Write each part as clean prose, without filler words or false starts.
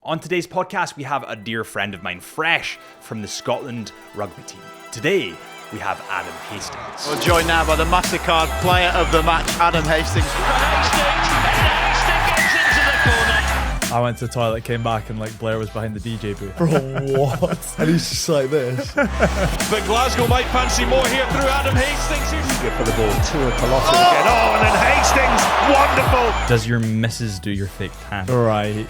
On today's podcast, we have a dear friend of mine, fresh from the Scotland rugby team. Today, we have Adam Hastings. We're joined now by the MasterCard player of the match, Adam Hastings. Hastings gets into the corner. I went to the toilet, came back, and Blair was behind the DJ booth. Bro, what? And he's just like this. But Glasgow might fancy more here through Adam Hastings. Good for the ball. To a Colossus again. Oh, and then Hastings. Wonderful. Does your missus do your fake tan? Right.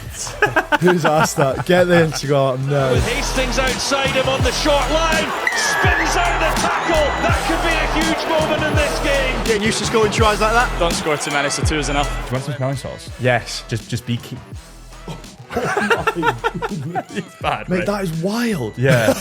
Who's asked that? Get the Instagram now. With Hastings outside him on the short line. Spins out the tackle. That could be a huge moment in this game. Getting used to scoring tries like that. Don't score too many, so 2 is enough. Do you want some smelling salts? Yes. Just be keen. It's bad, Mate, right? that is wild. Yeah.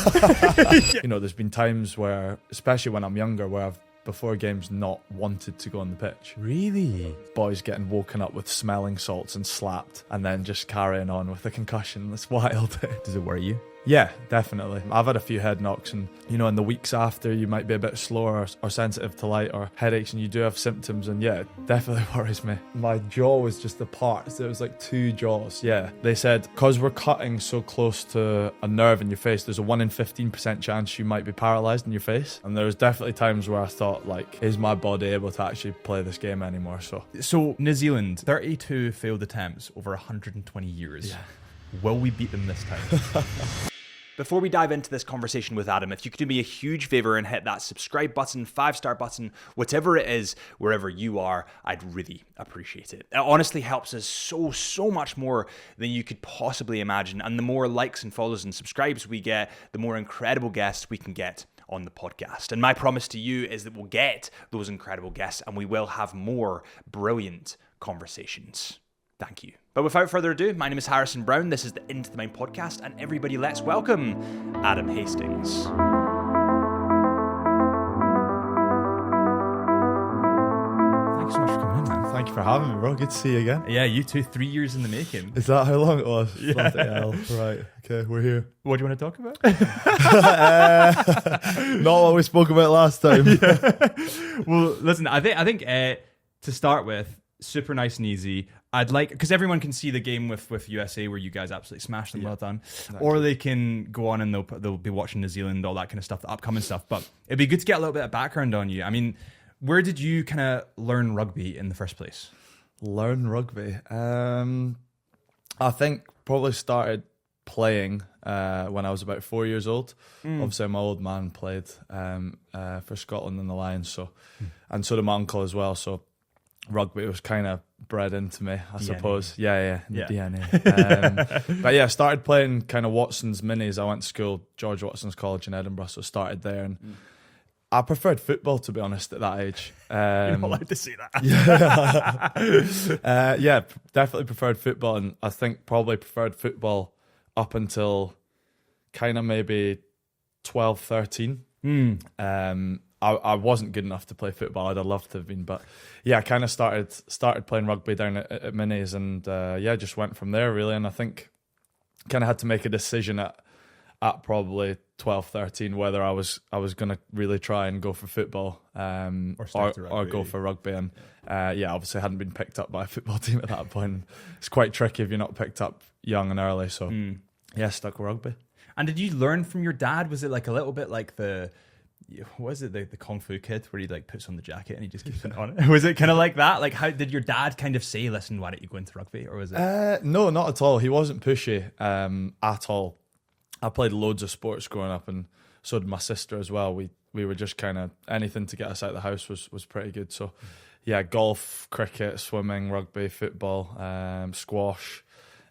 There's been times where, especially when I'm younger, where I've, before games, not wanted to go on the pitch. Really? Boys getting woken up with smelling salts and slapped, and then just carrying on with a concussion. It's wild. Does it worry you? Yeah, definitely. I've had a few head knocks, and in the weeks after, you might be a bit slower or sensitive to light or headaches, and you do have symptoms, and yeah, it definitely worries me. My jaw was just apart, so it was like 2 jaws. Yeah, they said because we're cutting so close to a nerve in your face, there's a 1 in 15% chance you might be paralysed in your face. And there was definitely times where I thought, is my body able to actually play this game anymore? So New Zealand, 32 failed attempts over 120 years. Yeah. Will we beat them this time? Before we dive into this conversation with Adam, if you could do me a huge favor and hit that subscribe button, 5-star button, whatever it is, wherever you are, I'd really appreciate it. It honestly helps us so much more than you could possibly imagine. And the more likes and follows and subscribes we get, the more incredible guests we can get on the podcast. And my promise to you is that we'll get those incredible guests and we will have more brilliant conversations. Thank you. But without further ado, my name is Harrison Brown. This is the Into the Mind podcast, and everybody, let's welcome Adam Hastings. Thanks so much for coming in, man. Thank you for having me, bro. Good to see you again. Yeah, you too. 3 years in the making. Is that how long it was? Yeah. Bloody hell. Right. Okay, we're here. What do you want to talk about? Not what we spoke about last time. Well, listen, I think to start with, super nice and easy. I'd like, because everyone can see the game with USA where you guys absolutely smashed them, well done. Exactly. Or they can go on and they'll be watching New Zealand, all that kind of stuff, the upcoming stuff. But it'd be good to get a little bit of background on you. I mean, where did you kind of learn rugby in the first place? Learn rugby. I think probably started playing when I was about 4 years old. Obviously, my old man played for Scotland and the Lions, and so did my uncle as well. So rugby was kind of bred into me, I suppose. Yeah, the DNA. But yeah, I started playing kind of Watson's minis. I went to school, George Watson's College in Edinburgh, so started there. And I preferred football, to be honest, at that age. You're not allowed to say that. Yeah, definitely preferred football. And I think probably preferred football up until kind of maybe 12, 13. I wasn't good enough to play football. I'd have loved to have been, but yeah, I kind of started playing rugby down at Minis, and just went from there really. And I think kind of had to make a decision at probably 12, 13 whether I was going to really try and go for football or go for rugby. And obviously I hadn't been picked up by a football team at that point. It's quite tricky if you're not picked up young and early. So stuck with rugby. And did you learn from your dad? Was it like a little bit like the Kung Fu Kid where he puts on the jacket and he just keeps it on? Was it kind of like that? Like, how did your dad kind of say, listen, why don't you go into rugby? Or was it? No, not at all. He wasn't pushy at all. I played loads of sports growing up, and so did my sister as well. We were just kind of anything to get us out of the house was pretty good. So yeah, golf, cricket, swimming, rugby, football, squash,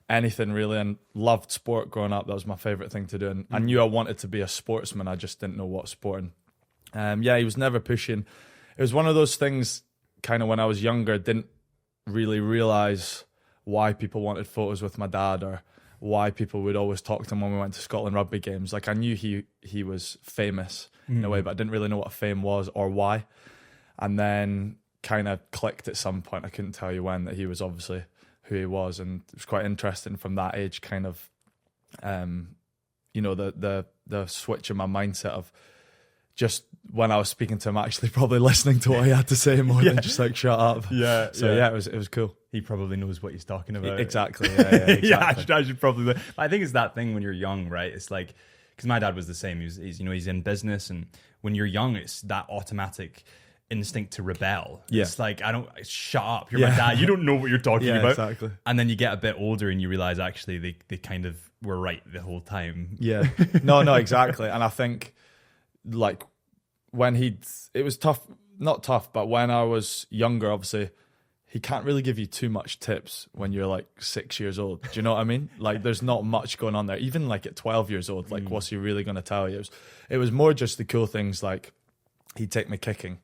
anything really, and loved sport growing up. That was my favourite thing to do, and I knew I wanted to be a sportsman. I just didn't know what sport. And he was never pushing. It was one of those things kind of when I was younger, didn't really realise why people wanted photos with my dad or why people would always talk to him when we went to Scotland rugby games. Like, I knew he was famous in a way, but I didn't really know what fame was or why. And then kind of clicked at some point, I couldn't tell you when, that he was obviously who he was. And it was quite interesting from that age, kind of the switch in my mindset of just when I was speaking to him, actually probably listening to what he had to say more than just like shut up. Yeah. So yeah, it was cool. He probably knows what he's talking about. Exactly. Yeah, exactly. I should probably. I think it's that thing when you're young, right? It's like, because my dad was the same. He's in business, and when you're young, it's that automatic instinct to rebel. Yeah. It's like, shut up. You're my dad. You don't know what you're talking about. Exactly. And then you get a bit older and you realize actually they kind of were right the whole time. Yeah. No, exactly. And I think like when it was tough, not tough, but when I was younger, obviously, he can't really give you too much tips when you're like 6 years old. Do you know what I mean? Like there's not much going on there. Even like at 12 years old, like what's he really going to tell you? It was more just the cool things, like he'd take me kicking.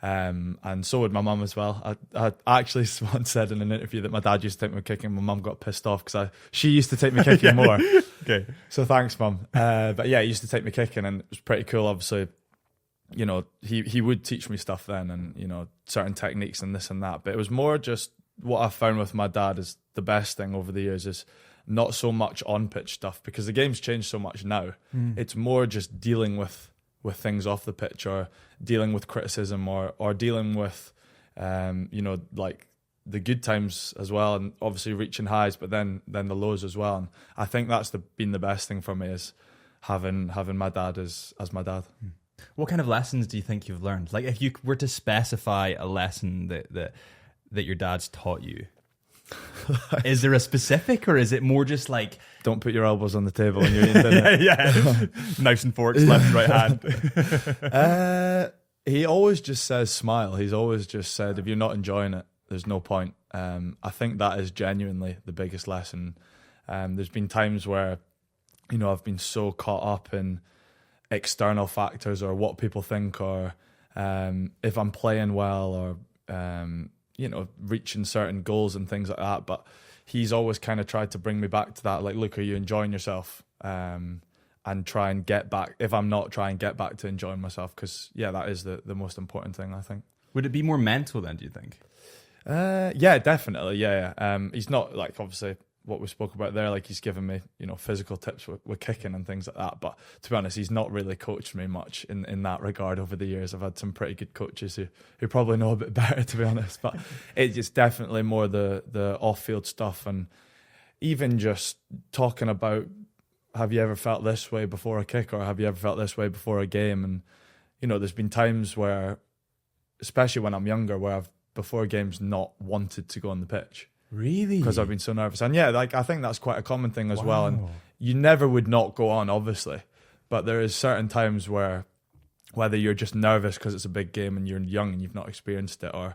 And so would my mum as well. I actually once said in an interview that my dad used to take me kicking. My mum got pissed off because she used to take me kicking more. Okay. So thanks, mum. But yeah, he used to take me kicking, and it was pretty cool. Obviously, you know, he would teach me stuff then, and you know, certain techniques and this and that. But it was more just what I found with my dad is the best thing over the years is not so much on pitch stuff, because the game's changed so much now. It's more just dealing with things off the pitch, or dealing with criticism, or dealing with you know, like the good times as well, and obviously reaching highs, but then the lows as well. And I think that's been the best thing for me, is having my dad as my dad. What kind of lessons do you think you've learned? Like if you were to specify a lesson that your dad's taught you, is there a specific, or is it more just like, don't put your elbows on the table when you're eating dinner? yeah, knives and forks, left and right hand? He always just says smile. He's always just said, if you're not enjoying it, there's no point. I think that is genuinely the biggest lesson. There's been times where, you know, I've been so caught up in external factors, or what people think, or if I'm playing well, or you know, reaching certain goals and things like that. But he's always kind of tried to bring me back to that, like, look, are you enjoying yourself? And try and get back, if I'm not, try and get back to enjoying myself, because yeah, that is the most important thing, I think. Would it be more mental then, do you think? Yeah, definitely. Yeah. He's not like, obviously, what we spoke about there, like he's given me, you know, physical tips with kicking and things like that. But to be honest, he's not really coached me much in that regard over the years. I've had some pretty good coaches who probably know a bit better, to be honest. But it's definitely more the off-field stuff, and even just talking about, have you ever felt this way before a kick, or have you ever felt this way before a game? And, you know, there's been times where, especially when I'm younger, where I've, before games, not wanted to go on the pitch. Really? Because I've been so nervous. And yeah, like I think that's quite a common thing as well. And you never would not go on, obviously. But there is certain times where, whether you're just nervous because it's a big game and you're young and you've not experienced it, or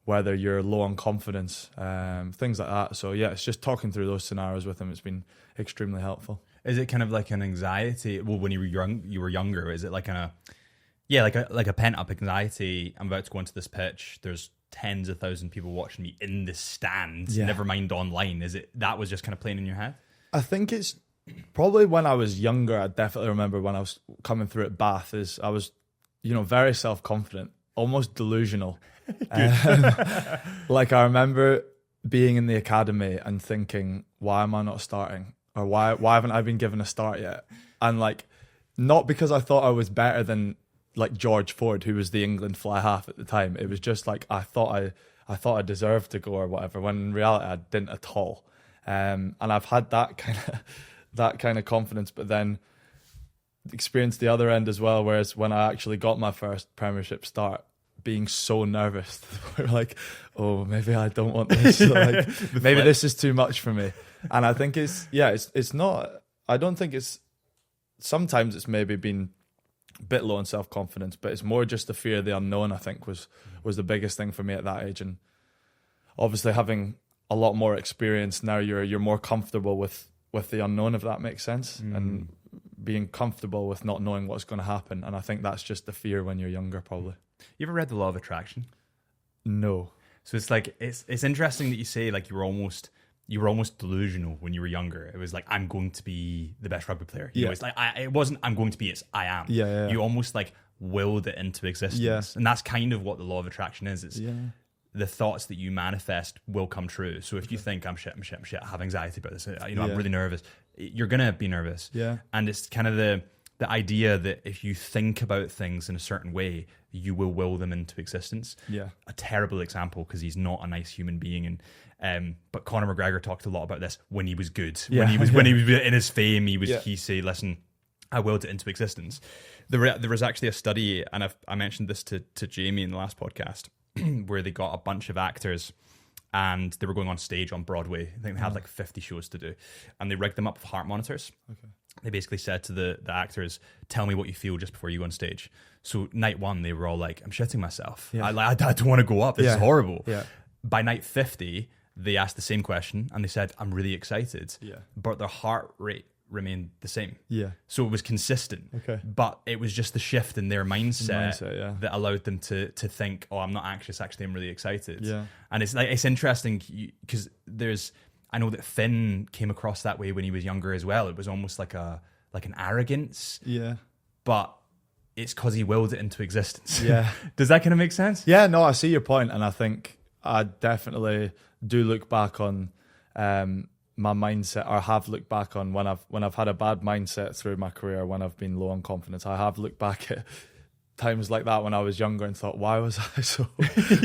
whether you're low on confidence, things like that. So yeah, it's just talking through those scenarios with him. It's been extremely helpful. Is it kind of like an anxiety? Well, when you were younger, is it like like a pent up anxiety? I'm about to go into this pitch. There's tens of thousands of people watching me in the stands. Yeah. Never mind online. Is it that was just kind of playing in your head? I think it's probably when I was younger. I definitely remember when I was coming through at Bath, I was, you know, very self confident, almost delusional. Like I remember being in the academy and thinking, why am I not starting? Or why haven't I been given a start yet? And like, not because I thought I was better than like George Ford, who was the England fly half at the time. It was just like I thought I deserved to go or whatever, when in reality I didn't at all. And I've had that kind of confidence, but then experienced the other end as well. Whereas when I actually got my first Premiership start, being so nervous, we're like, oh, maybe I don't want this. So like, maybe this is too much for me. And I think it's not. I don't think it's. Sometimes it's maybe been a bit low in self-confidence, but it's more just the fear of the unknown, I think, was the biggest thing for me at that age. And obviously having a lot more experience now, you're more comfortable with the unknown, if that makes sense, and being comfortable with not knowing what's going to happen. And I think that's just the fear when you're younger, probably. You ever read The Law of Attraction? No. So it's like it's interesting that you say like you were almost delusional when you were younger. It was like, I'm going to be the best rugby player. You know, it's like it wasn't I'm going to be, it's I am. Yeah. You almost like willed it into existence. Yeah. And that's kind of what the law of attraction is. It's the thoughts that you manifest will come true. So if you think I'm shit, I have anxiety about this, I'm really nervous, you're gonna be nervous. Yeah. And it's kind of the the idea that if you think about things in a certain way, you will them into existence. Yeah. A terrible example because he's not a nice human being. And but Conor McGregor talked a lot about this when he was good. Yeah. When he was in his fame, he said, listen, I willed it into existence. There was actually a study, and I mentioned this to Jamie in the last podcast, where they got a bunch of actors and they were going on stage on Broadway. I think they had like 50 shows to do, and they rigged them up with heart monitors. Okay. They basically said to the actors, tell me what you feel just before you go on stage. So night 1, they were all like, I'm shitting myself. Yeah. I don't want to go up. This is horrible. Yeah. By night 50, they asked the same question and they said, I'm really excited. Yeah. But their heart rate remained the same. Yeah. So it was consistent. Okay. But it was just the shift in their mindset, that allowed them to think, oh, I'm not anxious, actually I'm really excited. Yeah. And it's interesting because I know that Finn came across that way when he was younger as well. It was almost like an arrogance. Yeah. But it's because he willed it into existence. Yeah. Does that kind of make sense? Yeah, no, I see your point, and I think I definitely do look back on my mindset, or have looked back on when I've had a bad mindset through my career, when I've been low on confidence. I have looked back at times like that when I was younger and thought, why was I so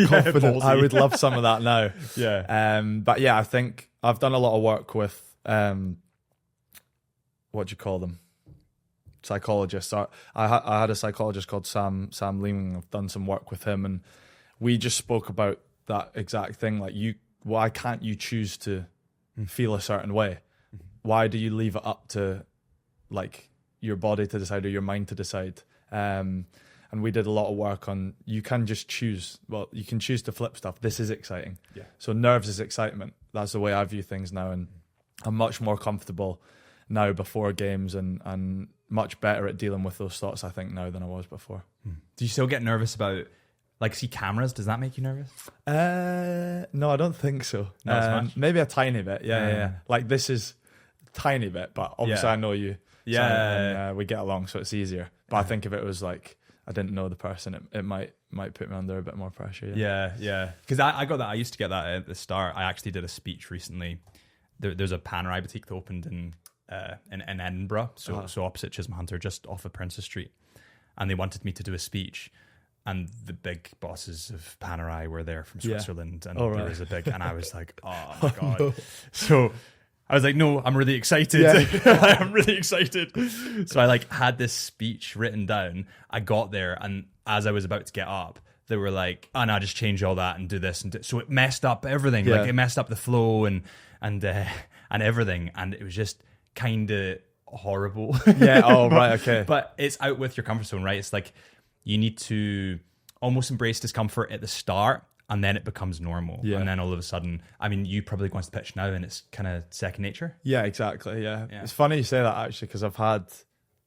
confident? I would love some of that now. Yeah. But yeah, I think I've done a lot of work with what do you call them? Psychologists. I had a psychologist called Sam Leeming. I've done some work with him, and we just spoke about that exact thing. Like, why can't you choose to feel a certain way? Why do you leave it up to like your body to decide or your mind to decide? And we did a lot of work on, you can just choose. Well, you can choose to flip stuff. This is exciting. Yeah. So nerves is excitement. That's the way I view things now, and I'm much more comfortable now before games and much better at dealing with those thoughts, I think, now than I was before. Do you still get nervous about, like, see cameras? Does that make you nervous? No, I don't think so. Not as much? Maybe a tiny bit. Yeah. Like, this is a tiny bit, but obviously I know you. Yeah. So, and, we get along, so it's easier. But I think if it was like I didn't know the person, it might put me under a bit more pressure. Yeah. Because I got that. I used to get that at the start. I actually did a speech recently. There's a Panerai boutique that opened in Edinburgh, so opposite Chisholm Hunter, just off of Princess Street, and they wanted me to do a speech. And the big bosses of Panerai were there from Switzerland, and there was a big, and I was like, oh my god. No. So I was like, no, I'm really excited. Yeah. I'm really excited. So I had this speech written down. I got there, and as I was about to get up, they were like, oh no, just change all that and do this and so it messed up everything. Yeah. Like, it messed up the flow and everything, and it was just kind of horrible. Yeah. Oh, right. Okay. But it's out with your comfort zone, right? It's like, you need to almost embrace discomfort at the start, and then it becomes normal. Yeah. And then all of a sudden, I mean, you probably go on to the pitch now and it's kind of second nature. Yeah, exactly. Yeah. It's funny you say that, actually, because I've had,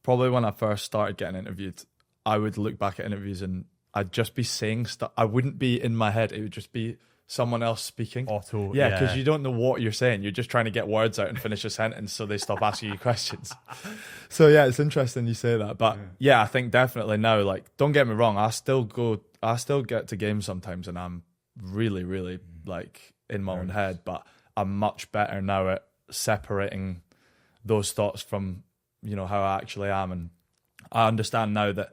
probably when I first started getting interviewed, I would look back at interviews and I'd just be saying stuff. I wouldn't be in my head. It would just be someone else speaking. Auto. Yeah, because you don't know what you're saying. You're just trying to get words out and finish a sentence so they stop asking you questions. So yeah, it's interesting you say that. But yeah, I think definitely now, like, don't get me wrong, I still get to games sometimes and I'm really, really like in my own head, but I'm much better now at separating those thoughts from, how I actually am. And I understand now that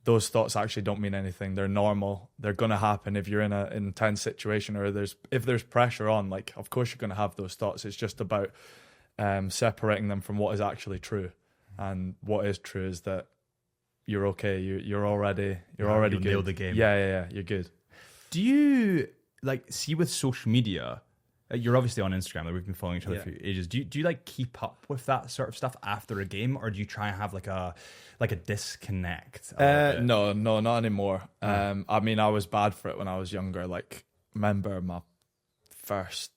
those thoughts actually don't mean anything. They're normal. They're going to happen if you're in an intense situation, or if there's pressure on. Like, of course you're going to have those thoughts. It's just about separating them from what is actually true. And what is true is that you're okay. You're already good. Nailed the game. Yeah. You're good. Do you see with social media? You're obviously on Instagram. Like, we've been following each other for ages. Do you keep up with that sort of stuff after a game, or do you try and have like a disconnect? No, not anymore. I mean, I was bad for it when I was younger. Like, remember my first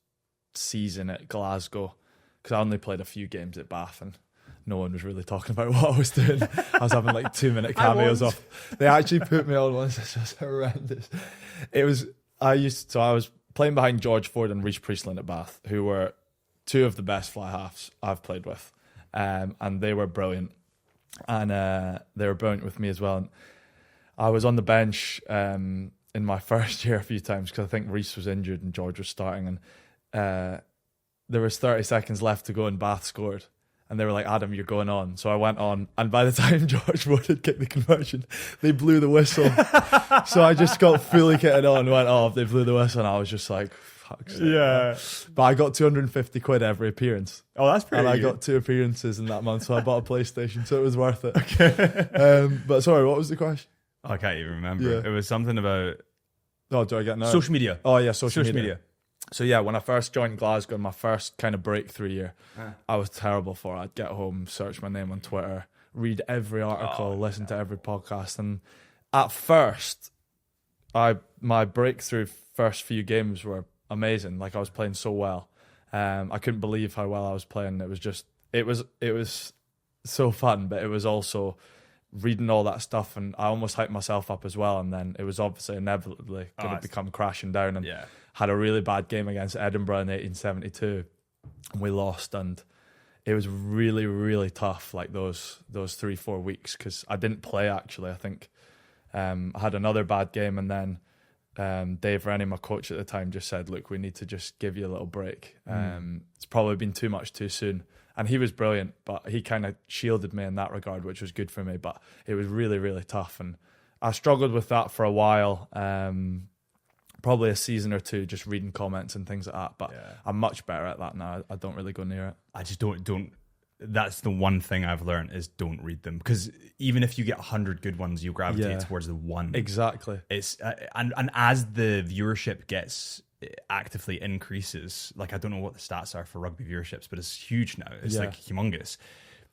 season at Glasgow, because I only played a few games at Bath and no one was really talking about what I was doing. I was having 2-minute cameos off. They actually put me on once. It was horrendous. I was playing behind George Ford and Rhys Priestland at Bath, who were two of the best fly halves I've played with. And they were brilliant. And they were brilliant with me as well. And I was on the bench in my first year a few times, because I think Rhys was injured and George was starting. And there was 30 seconds left to go and Bath scored. And they were like, Adam, you're going on. So I went on. And by the time George Wood had kicked the conversion, they blew the whistle. So I just got fully kitted on and went off. They blew the whistle. And I was just like, fuck's sake. Yeah. But I got 250 quid every appearance. Oh, that's pretty And I good. got 2 appearances in that month. So I bought a PlayStation. So it was worth it. Okay. But sorry, what was the question? I can't even remember. Yeah. It was something about Oh, do I get no? Social media. Oh, yeah, social Social media. media. So yeah, when I first joined Glasgow, in my first kind of breakthrough year, I was terrible for it. I'd get home, search my name on Twitter, read every article, listen to every podcast, and at first, my breakthrough first few games were amazing. Like I was playing so well, I couldn't believe how well I was playing. It was so fun, but it was also reading all that stuff, and I almost hyped myself up as well. And then it was obviously inevitably going to become crashing down, and had a really bad game against Edinburgh in 1872, and we lost. And it was really, really tough, like those 3-4 weeks, because I didn't play actually. I think I had another bad game, and then Dave Rennie, my coach at the time, just said, look, we need to just give you a little break. It's probably been too much too soon. And he was brilliant, but he kind of shielded me in that regard, which was good for me. But it was really, really tough. And I struggled with that for a while, probably a season or two, just reading comments and things like that. But I'm much better at that now. I don't really go near it. I just don't. That's the one thing I've learned is don't read them, because even if you get 100 good ones, you gravitate towards the one. Exactly. It's and as the viewership gets actively increases, like I don't know what the stats are for rugby viewerships, but it's huge now. It's like humongous.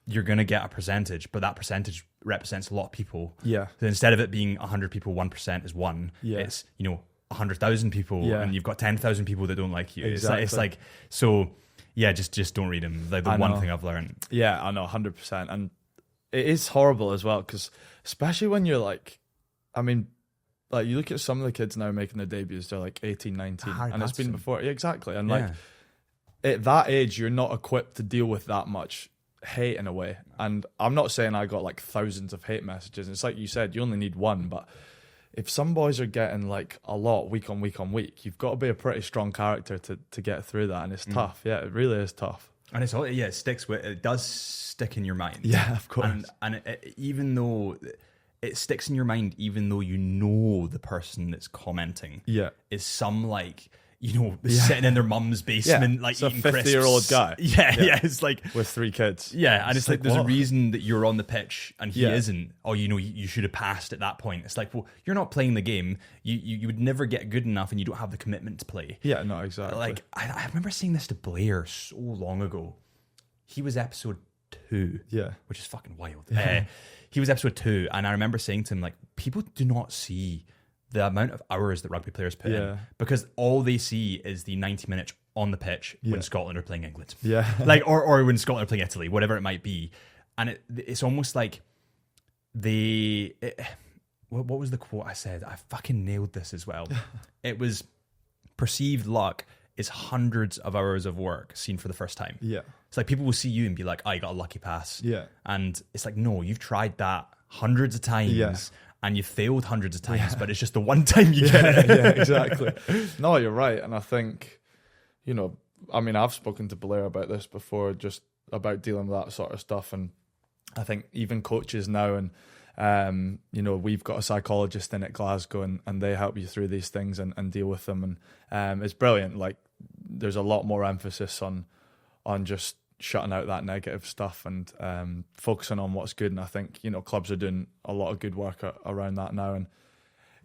You're going to get a percentage, but that percentage represents a lot of people. Yeah. So instead of it being 100 people, 1% is one. Yeah. It's 100,000 people, and you've got 10,000 people that don't like you. Exactly. It's like so. Yeah, just don't read them. Like the one thing I've learned. Yeah, I know, 100%. And it is horrible as well, because especially when you're like, I mean, like you look at some of the kids now making their debuts, they're like 18, 19. And it's been before. Yeah, exactly. And like at that age, you're not equipped to deal with that much hate in a way. And I'm not saying I got like thousands of hate messages. It's like you said, you only need one, but if some boys are getting like a lot week on week on week, you've got to be a pretty strong character to get through that, and it's tough. Yeah, it really is tough. And it's all it sticks with. It does stick in your mind. Yeah, of course. And even though it sticks in your mind, even though you know the person that's commenting, is some like sitting in their mum's basement, like it's eating a 50-year-old guy. Yeah, it's like with 3 kids. Yeah, and it's like there's what? a reason that you're on the pitch and he isn't. Or you should have passed at that point. It's like, well, you're not playing the game. You would never get good enough, and you don't have the commitment to play. Yeah, no, exactly. Like I remember saying this to Blair so long ago. He was episode 2. Yeah, which is fucking wild. He was episode 2, and I remember saying to him, like, people do not see the amount of hours that rugby players put in, because all they see is the 90 minutes on the pitch when Scotland are playing England. Yeah. Like, or when Scotland are playing Italy, whatever it might be. And it's almost like what was the quote I said? I fucking nailed this as well. It was, perceived luck is hundreds of hours of work seen for the first time. Yeah. It's like people will see you and be like, oh, you got a lucky pass. Yeah. And it's like, no, you've tried that hundreds of times. Yeah. And you failed hundreds of times, but it's just the one time you get it. Yeah, exactly. No, you're right. And I think, I mean, I've spoken to Blair about this before, just about dealing with that sort of stuff. And I think even coaches now, and, we've got a psychologist in at Glasgow, and they help you through these things and deal with them. And it's brilliant. Like, there's a lot more emphasis on just shutting out that negative stuff and focusing on what's good. And I think clubs are doing a lot of good work around that now. And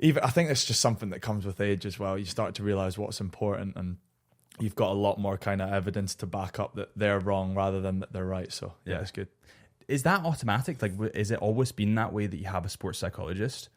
even I think it's just something that comes with age as well. You start to realize what's important, and you've got a lot more kind of evidence to back up that they're wrong rather than that they're right. So yeah, it's good. Is that automatic? Like, is it always been that way that you have a sports psychologist?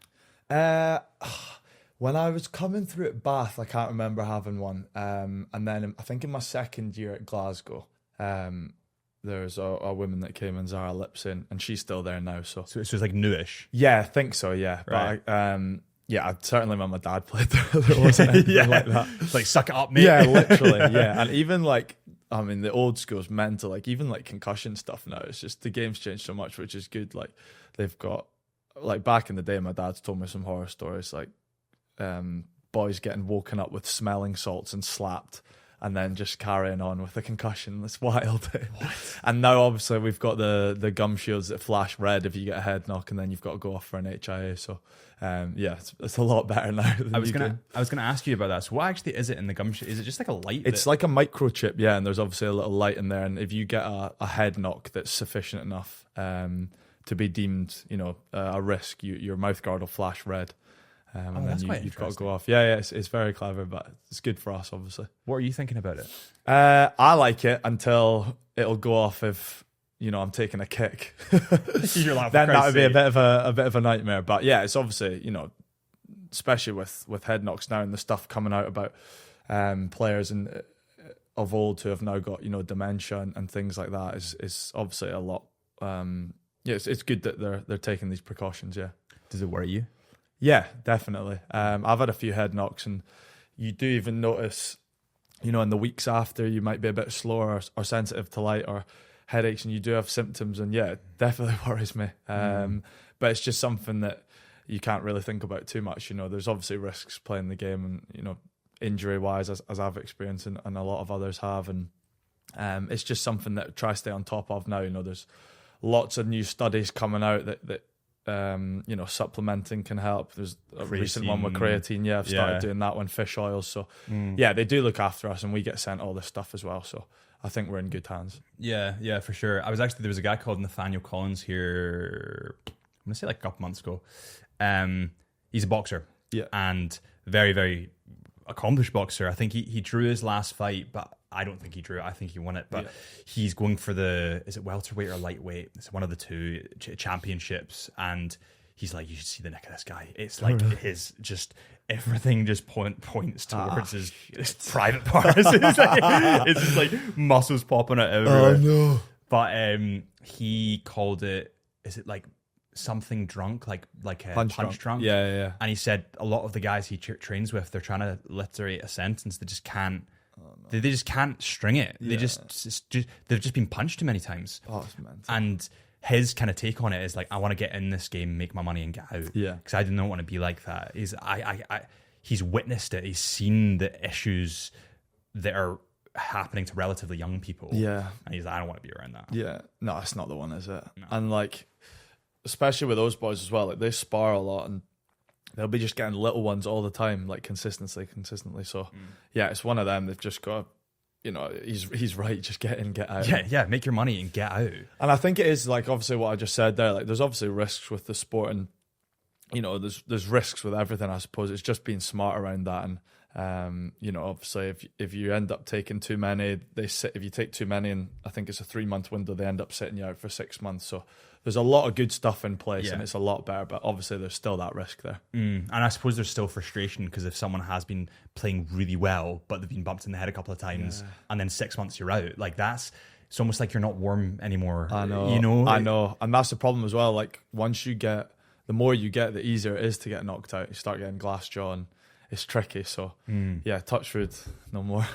When I was coming through at Bath, I can't remember having one. And then I think in my second year at Glasgow, there's a woman that came in, Zara Lipson, and she's still there now. So it's just like newish. Yeah, I think so. Yeah, right. But I certainly when my dad played there wasn't anything like that. It's like, suck it up, mate. Yeah, literally. Yeah, and even like, I mean, the old school's mental. Like even like concussion stuff now, it's just the game's changed so much, which is good. Like they've got, like back in the day, my dad's told me some horror stories, like boys getting woken up with smelling salts and slapped. and then just carrying on with the concussion. That's wild. And now obviously we've got the gum shields that flash red if you get a head knock, and then you've got to go off for an HIA. So it's a lot better now. I was gonna ask you about that. So what actually is it in the gum shield? Is it just like a light? It's like a microchip, yeah, and there's obviously a little light in there, and if you get a head knock that's sufficient enough to be deemed, a risk, your mouth guard will flash red. And then you've got to go off. Yeah, it's very clever, but it's good for us, obviously. What are you thinking about it? I like it until it'll go off if I'm taking a kick. You're like, then that would be a bit of a nightmare. But yeah, it's obviously especially with head knocks now and the stuff coming out about players of old who have now got dementia and things like that is obviously a lot. It's good that they're taking these precautions. Yeah. Does it worry you? Yeah, definitely. I've had a few head knocks, and you do even notice, in the weeks after, you might be a bit slower or sensitive to light or headaches, and you do have symptoms. And yeah, it definitely worries me. But it's just something that you can't really think about too much. There's obviously risks playing the game, and injury wise, as I've experienced, and a lot of others have. And it's just something that I try to stay on top of now. There's lots of new studies coming out that supplementing can help. There's a recent one with creatine. Yeah, I've started doing that one, fish oils. So yeah, they do look after us, and we get sent all this stuff as well. So I think we're in good hands. Yeah, for sure. there was a guy called Nathaniel Collins here, I'm gonna say like a couple months ago. He's a boxer. Yeah. And very, very accomplished boxer. I think he drew his last fight, but I don't think he drew it. I think he won it. But he's going for is it welterweight or lightweight? It's one of the two championships. And he's like, you should see the neck of this guy. It's like his just everything just points towards his private parts. It's just like muscles popping out everywhere. Oh no! But he called it. Is it like something drunk, like a punch drunk? Yeah. And he said a lot of the guys he trains with, they're trying to alliterate a sentence. They just can't. They just can't string it. They they've just been punched too many times. Oh, it's mental. And his kind of take on it is like, I want to get in this game, make my money, and get out. Yeah, because I do not want to be like that. He's witnessed it. He's seen the issues that are happening to relatively young people. Yeah, and he's like, I don't want to be around that. Yeah, no, it's not the one, is it? No. And like, especially with those boys as well, like they spar a lot, and they'll be just getting little ones all the time, like consistently. So yeah, it's one of them. They've just got, he's right. Just get in, get out. Yeah. Make your money and get out. And I think it is like obviously what I just said there. Like there's obviously risks with the sport, and there's risks with everything. I suppose it's just being smart around that. And obviously if you end up taking too many, if you take too many, and I think it's a 3-month window, they end up sitting you out for 6 months. So there's a lot of good stuff in place, and it's a lot better, but obviously there's still that risk there. And I suppose there's still frustration, because if someone has been playing really well, but they've been bumped in the head a couple of times, and then 6 months you're out, like it's almost like you're not warm anymore. I know. I know. And that's the problem as well. Like the more you get, the easier it is to get knocked out. You start getting glass jaw, and it's tricky. So yeah, touch wood, no more.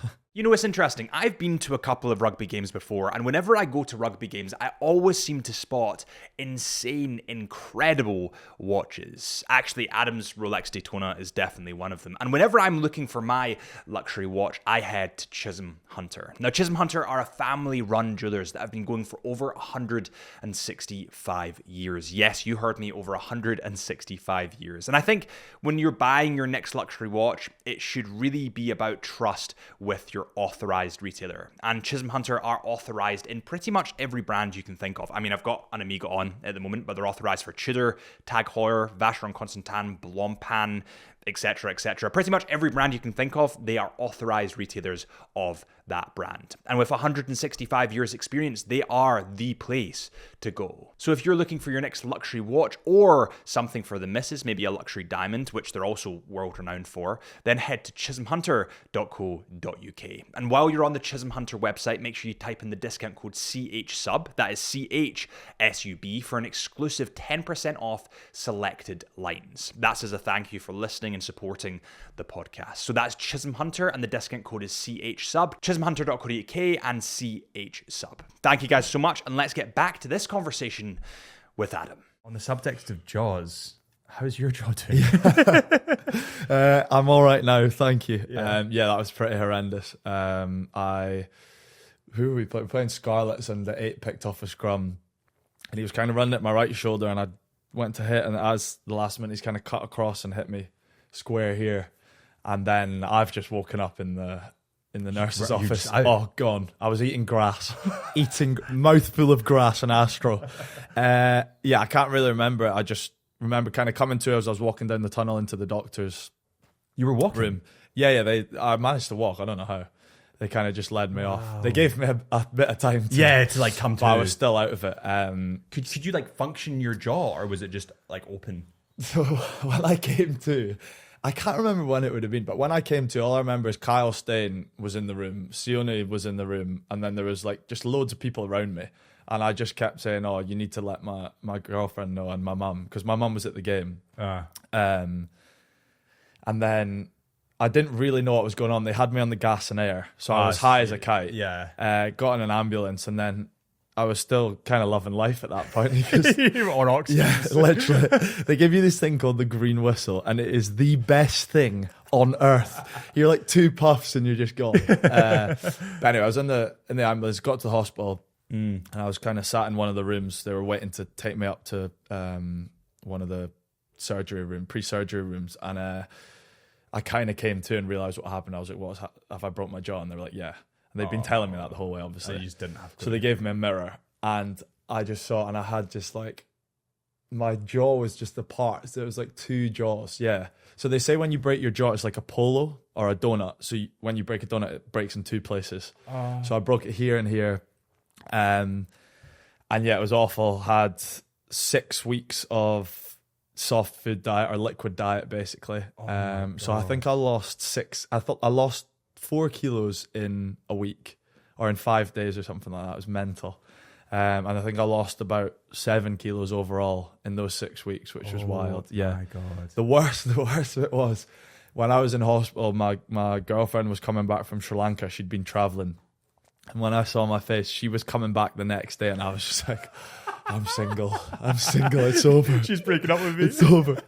It's interesting. I've been to a couple of rugby games before, and whenever I go to rugby games, I always seem to spot insane, incredible watches. Actually, Adam's Rolex Daytona is definitely one of them. And whenever I'm looking for my luxury watch, I head to Chisholm Hunter. Now, Chisholm Hunter are a family-run jewelers that have been going for over 165 years. Yes, you heard me, over 165 years. And I think when you're buying your next luxury watch, it should really be about trust with your authorized retailer. And Chisholm Hunter are authorized in pretty much every brand you can think of. I mean, I've got an Amiga on at the moment, but they're authorized for Tudor, Tag Heuer, Vacheron Constantin, Blancpain, etc., etc. Pretty much every brand you can think of, they are authorized retailers of that brand. And with 165 years experience, they are the place to go. So if you're looking for your next luxury watch, or something for the missus, maybe a luxury diamond, which they're also world renowned for, then head to chisholmhunter.co.uk. And while you're on the Chisholm Hunter website, make sure you type in the discount code CHSUB, that is CHSUB, for an exclusive 10% off selected lines. That's as a thank you for listening and supporting the podcast. So that's Chisholm Hunter, and the discount code is CHSUB, chisholmhunter.co.uk and CHSUB. Thank you guys so much, and let's get back to this conversation with Adam. On the subtext of Jaws, How's your jaw doing? I'm all right now, thank you. Yeah. That was pretty horrendous. Who were we playing? Playing Scarlets, and the 8 picked off a scrum, and he was kind of running at my right shoulder, and I went to hit, and as the last minute, he's kind of cut across and hit me square here, and then I've just woken up in the nurse's office. Gone. I was eating grass, eating mouthful of grass and Astro. I can't really remember it. I just remember kind of coming to as I was walking down the tunnel into the doctor's You were walking? room. I managed to walk. I don't know how. They kind of just led me off. They gave me a bit of time to like come to. but I was still out of it. Could you like function your jaw, or was it just like open? So when I came to, I can't remember when it would have been, but when I came to, all I remember is Kyle Stain was in the room, Sione was in the room, and then there was like just loads of people around me. And I just kept saying, "Oh, you need to let my girlfriend know and my mum," because my mum was at the game. And then I didn't really know what was going on. They had me on the gas and air, so I was high as a kite. Yeah. Got in an ambulance, and then I was still kind of loving life at that point. Because, You were on oxygen. yeah, literally. They give you this thing called the green whistle, and it is the best thing on earth. You're like 2 puffs and you're just gone. But anyway, I was in the ambulance, got to the hospital, and I was kind of sat in one of the rooms. They were waiting to take me up to one of the pre-surgery rooms, and I kind of came to and realised what happened. I was like, have I broke my jaw? And they were like, yeah. And they'd been telling me that the whole way, obviously. You just didn't have to. So they gave me a mirror, and I just saw it, and I had just like, my jaw was just apart. So it was like 2 jaws, yeah. So they say when you break your jaw, it's like a polo or a donut. So when you break a donut, it breaks in 2 places. So I broke it here and here. And yeah, it was awful. Had 6 weeks of soft food diet or liquid diet, basically. So I think I lost 4 kilos in a week or in 5 days or something like that. It was mental. And I think I lost about 7 kilos overall in those 6 weeks, which was wild. Yeah. My God. The worst of it was when I was in hospital, my girlfriend was coming back from Sri Lanka. She'd been traveling. And when I saw my face, she was coming back the next day, and I was just like, I'm single. It's over. She's breaking up with me. It's over.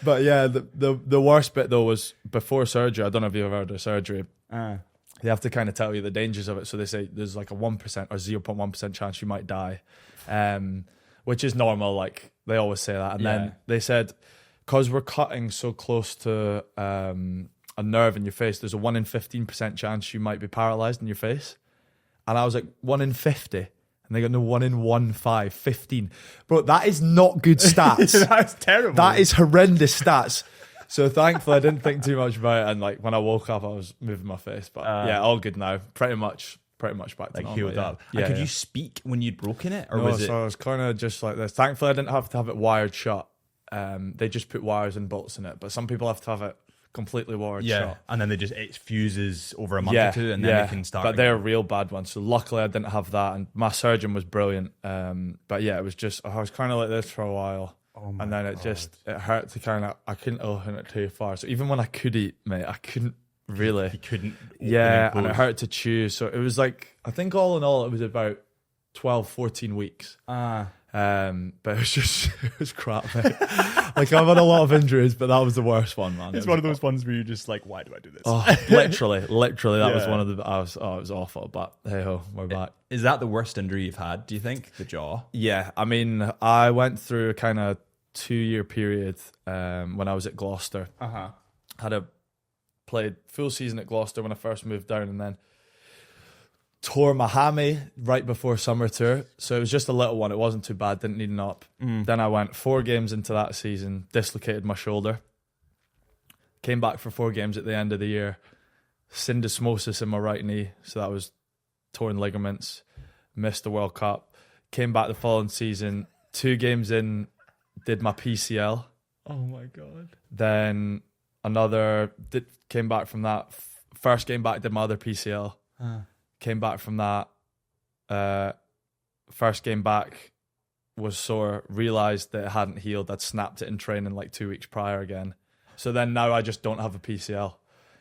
But yeah, the worst bit though was before surgery. I don't know if you've ever heard of surgery. They have to kind of tell you the dangers of it. So they say there's like a 1% or 0.1% chance you might die, which is normal. Like they always say that. And then they said, because we're cutting so close to a nerve in your face, there's a 1 in 15% chance you might be paralyzed in your face. And I was like, 1 in 50. And they got no 1 in 15. Bro, that is not good stats. That's terrible. That is horrendous stats. So thankfully I didn't think too much about it, and like when I woke up I was moving my face, but yeah, all good now. Pretty much back to normal. Healed up. Yeah, And could you speak when you'd broken it, or no, was it? So I was kind of just like this. Thankfully I didn't have to have it wired shut. They just put wires and bolts in it, but some people have to have it completely wired shut. And then it fuses over a month or 2, and then it can start. But they're real bad ones. So luckily I didn't have that, and my surgeon was brilliant. But yeah, it was just, I was kind of like this for a while. And then it hurt to kind of, I couldn't open it too far. So even when I could eat, mate, I couldn't really. You couldn't. And it hurt to chew. So it was like, I think all in all, it was about 12, 14 weeks. But it was just, it was crap, mate. Like I've had a lot of injuries, but that was the worst one, man. It's one of those ones where you're just like, why do I do this? Oh, literally, that was one of the, it was awful, but hey ho, we're back. Is that the worst injury you've had, do you think? The jaw? Yeah, I mean, I went through a kind of 2-year period when I was at Gloucester. Played full season at Gloucester when I first moved down, and then tore my hammy right before summer tour. So it was just a little one. It wasn't too bad. Didn't need an op. Then I went 4 games into that season, dislocated my shoulder. Came back for 4 games at the end of the year. Syndesmosis in my right knee. So that was torn ligaments. Missed the World Cup. Came back the following season. 2 games in, did my PCL. Oh my God. Then came back from that. First game back, did my other PCL. Came back from that. First game back was sore. Realised that it hadn't healed. I'd snapped it in training like 2 weeks prior again. So then now I just don't have a PCL.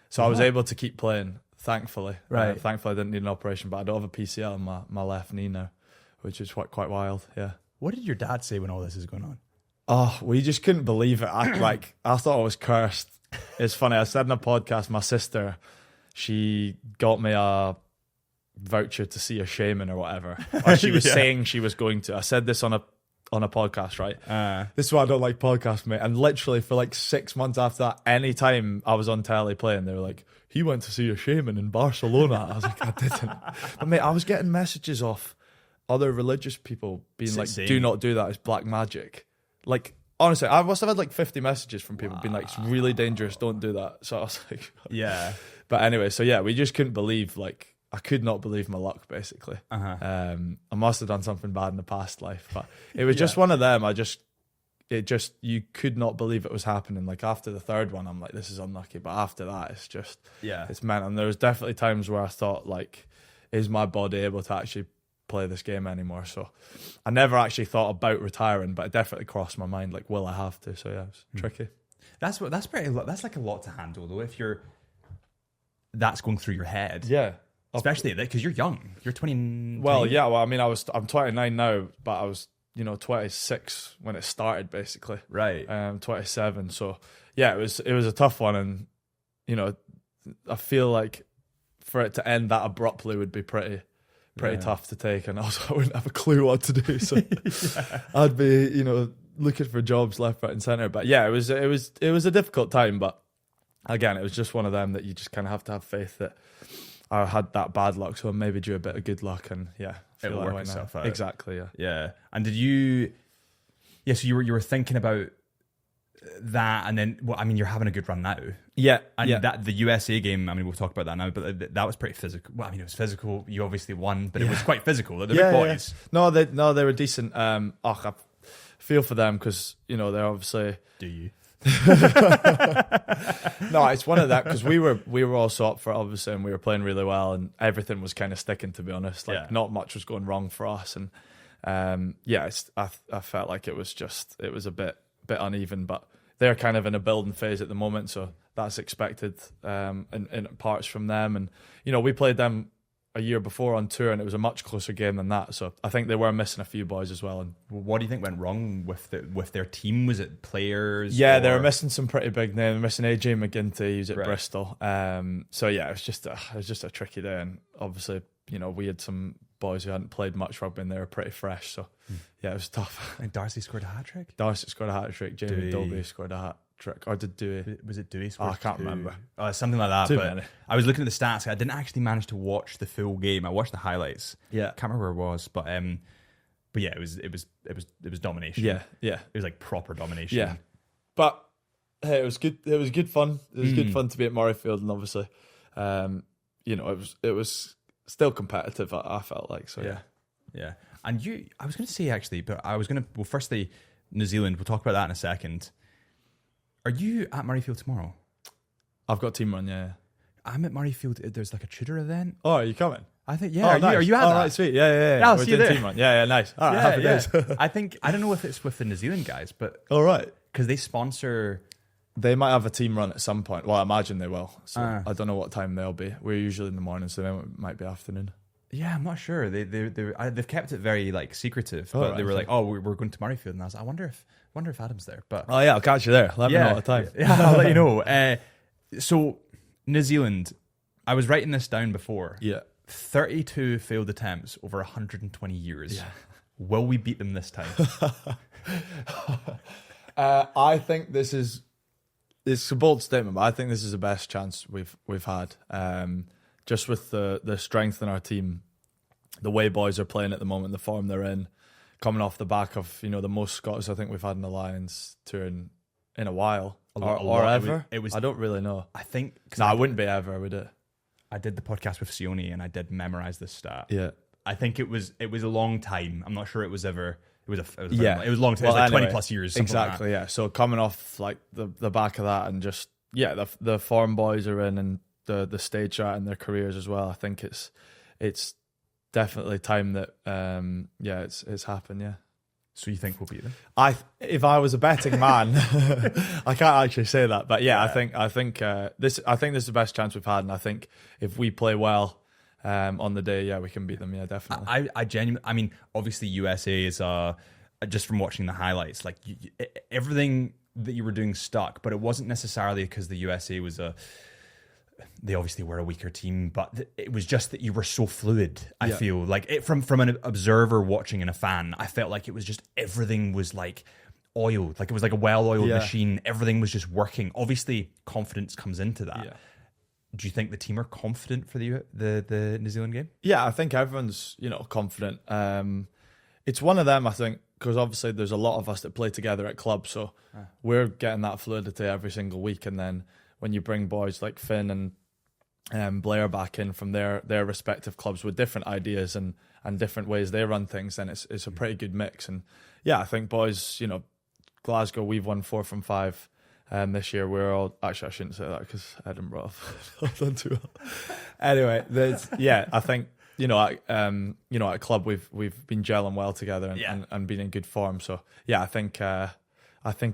So I was able to keep playing, thankfully. Right. Thankfully I didn't need an operation, but I don't have a PCL in my left knee now, which is quite wild, yeah. What did your dad say when all this is going on? Oh, we just couldn't believe it. I thought I was cursed. It's funny. I said in a podcast, my sister, she got me a voucher to see a shaman or whatever. Or she was saying she was going to. I said this on a podcast, right? This is why I don't like podcasts, mate. And literally for like 6 months after that, any time I was on telly playing, they were like, he went to see a shaman in Barcelona. I was like, I didn't. But mate, I was getting messages off other religious people being like, do not do that, it's black magic. Like, honestly, I must have had like 50 messages from people being like, it's really dangerous, don't do that. So I was like, yeah. But anyway, so yeah, we just couldn't believe, like, I could not believe my luck, basically. I must have done something bad in the past life, but it was just one of them. You could not believe it was happening. Like, after the third one, I'm like, this is unlucky. But after that, it's just, it's meant. And there was definitely times where I thought, like, is my body able to actually play this game anymore? So I never actually thought about retiring, but it definitely crossed my mind, like, will I have to? So yeah, it's tricky. That's like a lot to handle, though, if that's going through your head. Yeah. Especially because you're young. You're 20. Well, yeah. Well, I mean, I'm 29 now, but I was, 26 when it started, basically. Right. 27. So yeah, it was a tough one, and I feel like for it to end that abruptly would be pretty tough to take, and also I wouldn't have a clue what to do. So I'd be, looking for jobs left, right, and centre. But yeah, it was a difficult time. But again, it was just one of them that you just kind of have to have faith that I had that bad luck, so maybe due a bit of good luck, and it'll work itself out. Exactly. Yeah. Yeah. And did you? Yeah. So you were thinking about that, and then you're having a good run now. Yeah. And that the USA game, we'll talk about that now, but that was pretty physical. Well, it was physical. You obviously won, but it was quite physical. The big boys. Yeah. No, they were decent. I feel for them because they're obviously. Do you? No, it's one of that because we were also up for it, obviously, and we were playing really well, and everything was kind of sticking, to be honest. Like, not much was going wrong for us, and I felt like it was a bit uneven, but they're kind of in a building phase at the moment, so that's expected in parts from them. And we played them a year before on tour, and it was a much closer game than that. So I think they were missing a few boys as well. And what do you think went wrong with their team? Was it players? Yeah, they were missing some pretty big names. They were missing AJ McGinty, who's at Bristol. So yeah, it was just a tricky day, and obviously we had some boys who hadn't played much rugby, and they were pretty fresh. So yeah, it was tough. And Darcy scored a hat trick. Darcy scored a hat trick. Jamie Dolby scored a hat trick, or did Dewey? Was it Dewey? I can't remember. Something like that. Too but many. I was looking at the stats. I didn't actually manage to watch the full game. I watched the highlights. Yeah, can't remember where it was, but yeah, it was domination. Yeah. It was like proper domination. Yeah, but hey, it was good. It was good fun. It was good fun to be at Murrayfield, and obviously, it was still competitive. I felt like so. Yeah. And I was going to say actually, but firstly, New Zealand. We'll talk about that in a second. Are you at Murrayfield tomorrow? I've got team run, yeah. I'm at Murrayfield. There's like a Tudor event. Oh, are you coming? I think, yeah. Are you at that? Oh, right, sweet. Yeah. I'll see you there. Team run. Yeah, nice. All right, happy days. I don't know if it's with the New Zealand guys, but... All right. Because they sponsor... They might have a team run at some point. Well, I imagine they will. So I don't know what time they'll be. We're usually in the morning, so they might be afternoon. Yeah, I'm not sure. They've kept it very like secretive, but they were like, "Oh, we're going to Murrayfield," and I was like, I wonder if Adam's there. But oh yeah, I'll catch you there. Let me know at the time. Yeah, I'll let you know. So New Zealand, I was writing this down before. Yeah, 32 failed attempts over 120 years. Yeah. Will we beat them this time? I think it's a bold statement, but I think this is the best chance we've had. Just with the strength in our team, the way boys are playing at the moment, the form they're in, coming off the back of the most Scots I think we've had in the Lions tour in a while, or ever. It was. I don't really know. I think. No, I wouldn't be ever, would it? I did the podcast with Sione, and I did memorize this stat. Yeah. I think it was a long time. I'm not sure it was ever. It was a long time. Well, it was like 20 anyway, plus years. Exactly. Like yeah. So coming off like the back of that, and just the form boys are in, and the stage are at in their careers as well. I think it's definitely time that it's happened. Yeah. So you think we'll beat them? If I was a betting man, I can't actually say that, but I think this is the best chance we've had, and I think if we play well on the day, we can beat them. Yeah, definitely. I genuinely, obviously USA is a just from watching the highlights, like everything that you were doing stuck, but it wasn't necessarily because the USA was they obviously were a weaker team, but it was just that you were so fluid. I feel like from an observer watching and a fan, I felt like it was just everything was like oiled, like it was like a well-oiled machine. Everything was just working. Obviously, confidence comes into that. Yeah. Do you think the team are confident for the New Zealand game? Yeah, I think everyone's confident. It's one of them, I think, because obviously there's a lot of us that play together at clubs, so we're getting that fluidity every single week. And then when you bring boys like Finn and Blair back in from their respective clubs with different ideas and different ways they run things, then it's a pretty good mix. And yeah, I think boys, Glasgow, we've won 4 from 5. This year we're all, actually I shouldn't say that because Edinburgh have done too well. Anyway, I think at a club we've been gelling well together and been in good form. So yeah, I think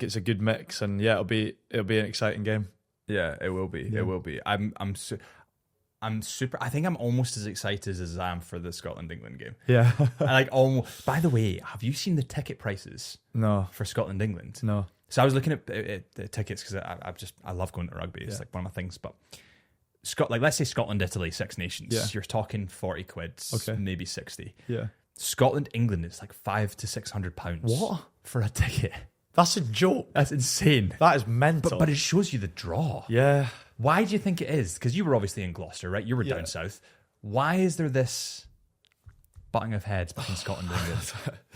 it's a good mix, and yeah, it'll be an exciting game. Yeah, it will be. Yeah. It will be. I'm super. I think I'm almost as excited as I am for the Scotland-England game. Yeah. Almost. By the way, have you seen the ticket prices? No. For Scotland-England? No. So I was looking at the tickets because I love going to rugby. It's like one of my things. But let's say Scotland, Italy, Six Nations. Yeah. You're talking 40 quid, maybe 60. Yeah. Scotland, England is like £500 to £600. What for a ticket? That's a joke. That's insane. That is mental. But it shows you the draw. Yeah. Why do you think it is? Because you were obviously in Gloucester, right? You were down south. Why is there this butting of heads between Scotland and England?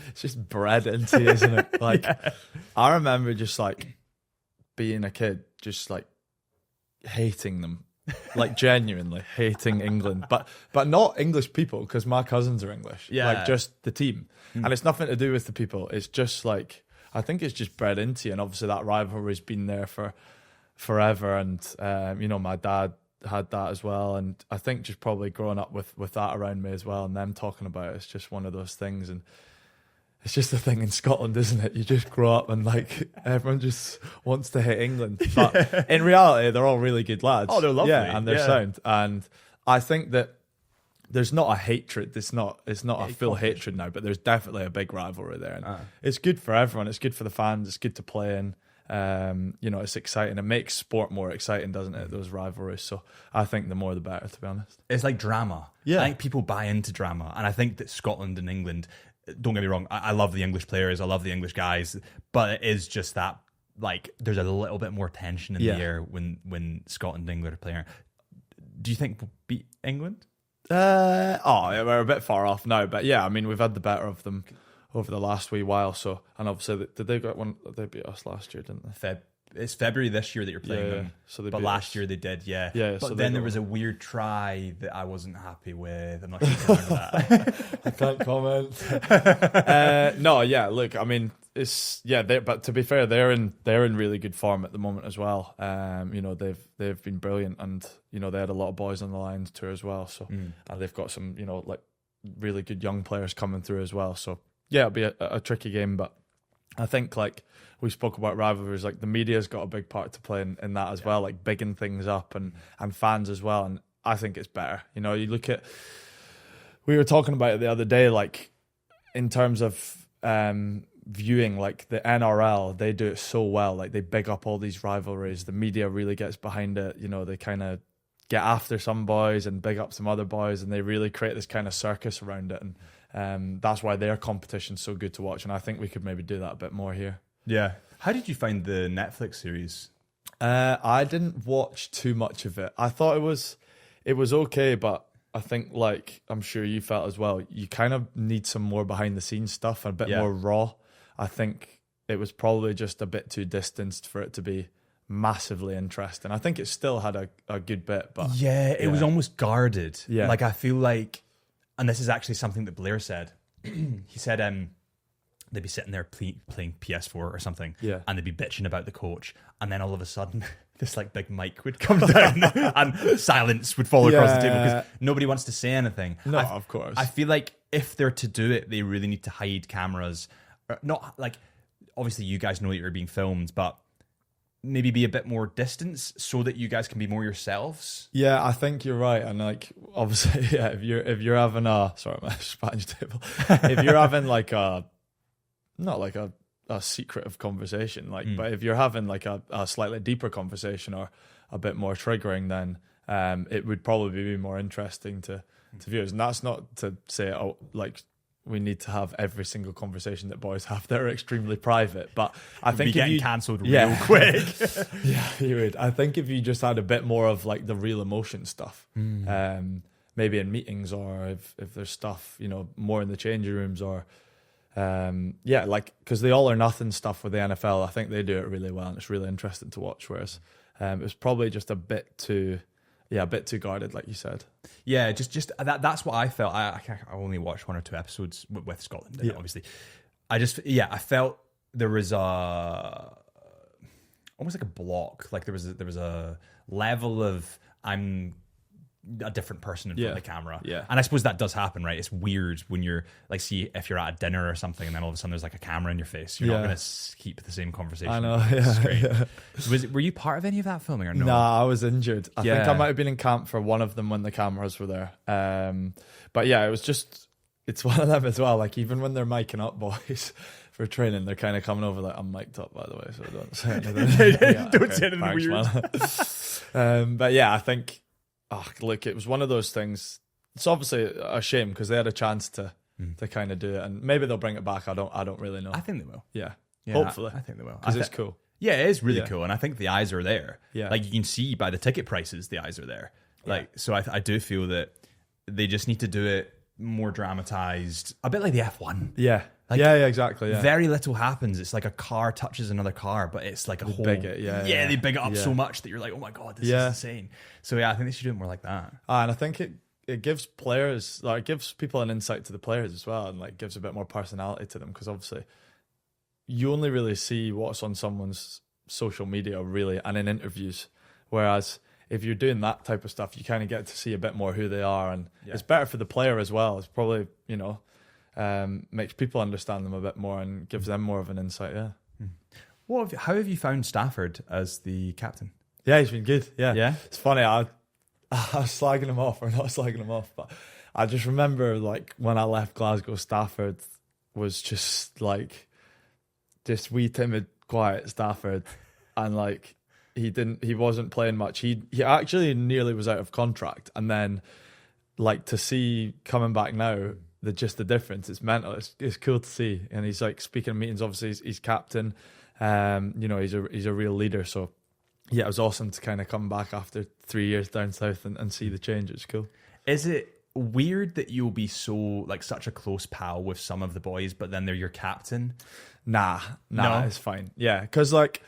It's just bred into you, isn't it? Like, I remember just like being a kid, just like hating them, like genuinely hating England, but not English people, because my cousins are English. Yeah, like just the team, and it's nothing to do with the people. It's just like, I think it's just bred into you, and obviously that rivalry's been there for forever, and my dad had that as well, and I think just probably growing up with that around me as well, and them talking about it, it's just one of those things. And it's just a thing in Scotland, isn't it? You just grow up and like everyone just wants to hate England, but in reality they're all really good lads. Oh, they're lovely, and they're sound. And I think that there's not a hatred. It's not a full hatred now, but there's definitely a big rivalry there, and it's good for everyone. It's good for the fans. It's good to play in. It's exciting. It makes sport more exciting, doesn't it? Those rivalries. So I think the more the better, to be honest. It's like drama. Yeah, I think people buy into drama, and I think that Scotland and England. Don't get me wrong. I love the English players. I love the English guys, but it is just that like there's a little bit more tension in the air when Scotland and England are playing. Do you think we'll beat England? We're a bit far off now, but yeah, I mean we've had the better of them over the last wee while. So, and obviously, did they get one? They beat us last year, didn't they? It's February this year that you're playing them. So but last year they did, yeah. Yeah. But so then there was a weird try that I wasn't happy with. I'm not sure if you remember that. I can't comment. No, yeah. Look, I mean, but to be fair, they're in really good form at the moment as well. They've been brilliant, and they had a lot of boys on the Lions tour as well. So, and they've got some like really good young players coming through as well. So. Yeah, it'll be a tricky game, but I think like we spoke about rivalries, like the media's got a big part to play in that as well, like bigging things up and fans as well. And I think it's better. You look at, we were talking about it the other day, like in terms of viewing, like the NRL, they do it so well. Like they big up all these rivalries. The media really gets behind it. They kind of get after some boys and big up some other boys, and they really create this kind of circus around it. And that's why their competition's so good to watch, and I think we could maybe do that a bit more here. Yeah. How did you find the Netflix series? I didn't watch too much of it. I thought it was okay, but I think, like I'm sure you felt as well, you kind of need some more behind the scenes stuff, a bit more raw. I think it was probably just a bit too distanced for it to be massively interesting. I think it still had a good bit, but it was almost guarded. Yeah. Like I feel like, and this is actually something that Blair said. He said they'd be sitting there playing PS4 or something, and they'd be bitching about the coach, and then all of a sudden this like big mic would come down and silence would fall across the table because nobody wants to say anything. No, of course. I feel like if they're to do it, they really need to hide cameras. Not like, obviously you guys know that you're being filmed, but maybe be a bit more distance so that you guys can be more yourselves. Yeah, I think you're right. And like, obviously, if you're having sorry, I'm spat on your table. If you're having like a not like a secretive conversation, like, but if you're having like a slightly deeper conversation or a bit more triggering, then it would probably be more interesting to viewers. And that's not to say, oh, like, we need to have every single conversation that boys have that are extremely private. But I think Be if getting you cancelled real quick. yeah, you would. I think if you just had a bit more of like the real emotion stuff, maybe in meetings, or if there's stuff, you know, more in the changing rooms, or like, because the all or nothing stuff with the NFL, I think they do it really well and it's really interesting to watch. Whereas it was probably just a bit too guarded, like you said. Yeah, just that's what I felt. I only watched 1 or 2 episodes with Scotland, obviously. I felt there was almost like a block. Like there was a level of, I'm a different person in front of the camera. Yeah. And I suppose that does happen, right? It's weird when you're like, see, if you're at a dinner or something and then all of a sudden there's like a camera in your face, you're not going to keep the same conversation. I know, yeah. Were you part of any of that filming or no? Nah, I was injured. I think I might have been in camp for one of them when the cameras were there. But yeah, it's one of them as well. Like, even when they're miking up boys for training, they're kind of coming over like, I'm mic'd up, by the way, so don't say anything. Don't say anything weird. But yeah, I think, look, it was one of those things. It's obviously a shame because they had a chance to kind of do it, and maybe they'll bring it back. I don't really know. I think they will. Yeah, Yeah, hopefully. I think they will. Because it's cool. Yeah, it is really cool, and I think the eyes are there. Yeah. Like, you can see by the ticket prices, the eyes are there. Like, so I do feel that they just need to do it more dramatized, a bit like the F1. Yeah. Like, yeah, exactly. Yeah. Very little happens. It's like a car touches another car, but it's like a whole. Big it, they big it up yeah. so much that you're like, oh my god, this is insane. So yeah, I think they should do it more like that. And I think it gives players, like, it gives people an insight to the players as well, and like gives a bit more personality to them, because obviously you only really see what's on someone's social media, really, and in interviews. Whereas if you're doing that type of stuff, you kind of get to see a bit more who they are, and it's better for the player as well. It's probably, you know, makes people understand them a bit more and gives them more of an insight. Yeah. How have you found Stafford as the captain? Yeah, he's been good. Yeah. It's funny. I was slagging him off, or not slagging him off, but I just remember, like, when I left Glasgow, Stafford was just like wee, timid, quiet Stafford, and like he wasn't playing much. He actually nearly was out of contract, and then, like, to see coming back now, the difference, it's mental. It's cool to see, and he's like speaking in meetings. Obviously, he's captain. You know, he's a real leader. So yeah, it was awesome to kind of come back after 3 years down south and see the change. It's cool. Is it weird that you'll be so, like, such a close pal with some of the boys, but then they're your captain? Nah, No? it's fine. Yeah, because like,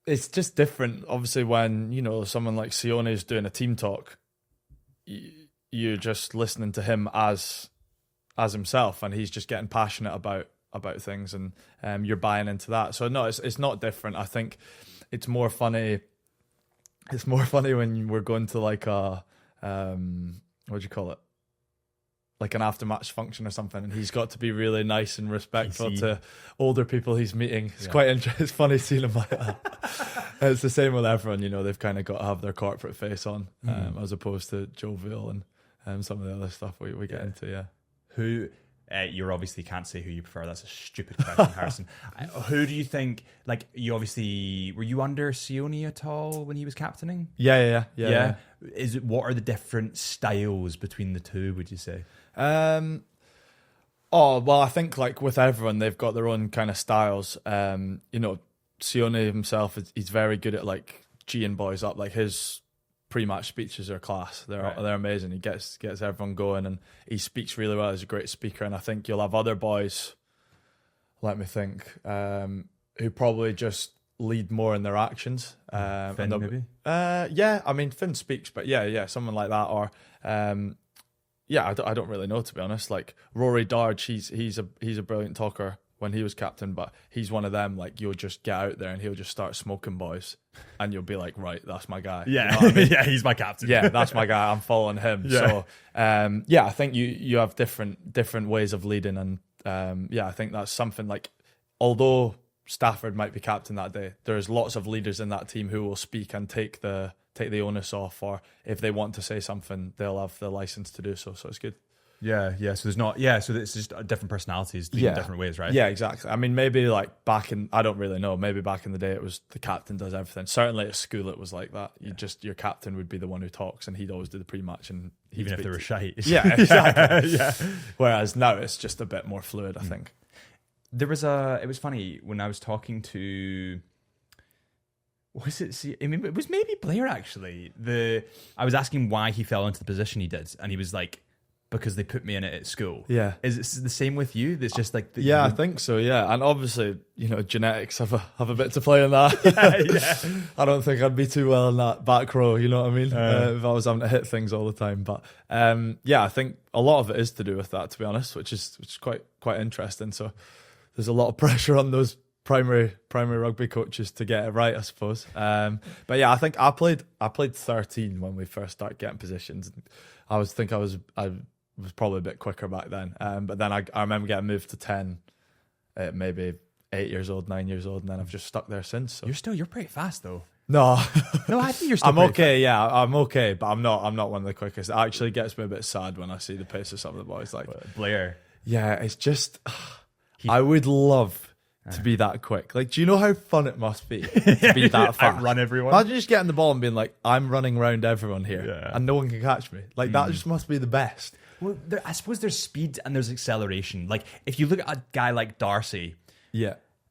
it's just different. Obviously, when, you know, someone like Sione is doing a team talk, you're just listening to him as himself, and he's just getting passionate about things, and you're buying into that. So no, it's not different. I think it's more funny. It's more funny when we're going to like a what do you call it? Like an after-match function or something, and he's got to be really nice and respectful to older people he's meeting. It's quite interesting. It's funny seeing him like that. It's the same with everyone, you know. They've kind of got to have their corporate face on, as opposed to jovial and some of the other stuff we get into. Yeah. Who you obviously can't say who you prefer. That's a stupid question, Harrison. Who do you think? Like, you obviously, were you under Sione at all when he was captaining? Yeah. What are the different styles between the two, would you say? Oh, well, I think, like, with everyone, they've got their own kind of styles. You know, Sione himself, he's very good at, like, geeing boys up. Like, his pre-match speeches are class. They're amazing. He gets everyone going, and he speaks really well. He's a great speaker. And I think you'll have other boys, let me think, who probably just lead more in their actions. Finn, maybe? Yeah, I mean, Finn speaks, but yeah, someone like that. Or I don't really know, to be honest. Like Rory Darge, he's a brilliant talker when he was captain, but he's one of them, like, you'll just get out there and he'll just start smoking boys, and you'll be like, right, that's my guy. Yeah, you know what I mean? yeah, he's my captain. Yeah, that's my guy. I'm following him. Yeah. So I think you have different ways of leading, and I think that's something, like, although Stafford might be captain that day, there's lots of leaders in that team who will speak and take the onus off, or if they want to say something, they'll have the license to do so. So it's good. Yeah. So there's not. Yeah. So it's just different personalities doing different ways, right? Yeah, exactly. I mean, maybe like I don't really know. Maybe back in the day, it was the captain does everything. Certainly at school, it was like that. Your captain would be the one who talks, and he'd always do the pre-match, and even if they were shite. Yeah, exactly. Yeah. Whereas now it's just a bit more fluid, I think. It was funny when I was talking to. Was it? I mean, it was maybe Blair actually. I was asking why he fell into the position he did, and he was like, "Because they put me in it at school." Yeah. Is it the same with you? That's just like I think so. Yeah, and obviously, genetics have a bit to play in that. I don't think I'd be too well in that back row. You know what I mean? If I was having to hit things all the time, but I think a lot of it is to do with that, to be honest, which is quite interesting. So there's a lot of pressure on those primary rugby coaches to get it right, I suppose. But yeah, I think I played 13 when we first started getting positions. I was probably a bit quicker back then. But then I remember getting moved to 10 at maybe 8 years old, 9 years old, and then I've just stuck there since. So. You're pretty fast though. No, I think you're still I'm okay. Yeah, I'm okay, but I'm not one of the quickest. It actually gets me a bit sad when I see the pace of some of the boys. Like Blair. Yeah, it's just I would love to be that quick. Like, do you know how fun it must be to be that fast? Run everyone. Imagine just getting the ball and being like, I'm running around everyone here and no one can catch me. Like, that just must be the best. Well, I suppose there's speed and there's acceleration. Like, if you look at a guy like Darcy,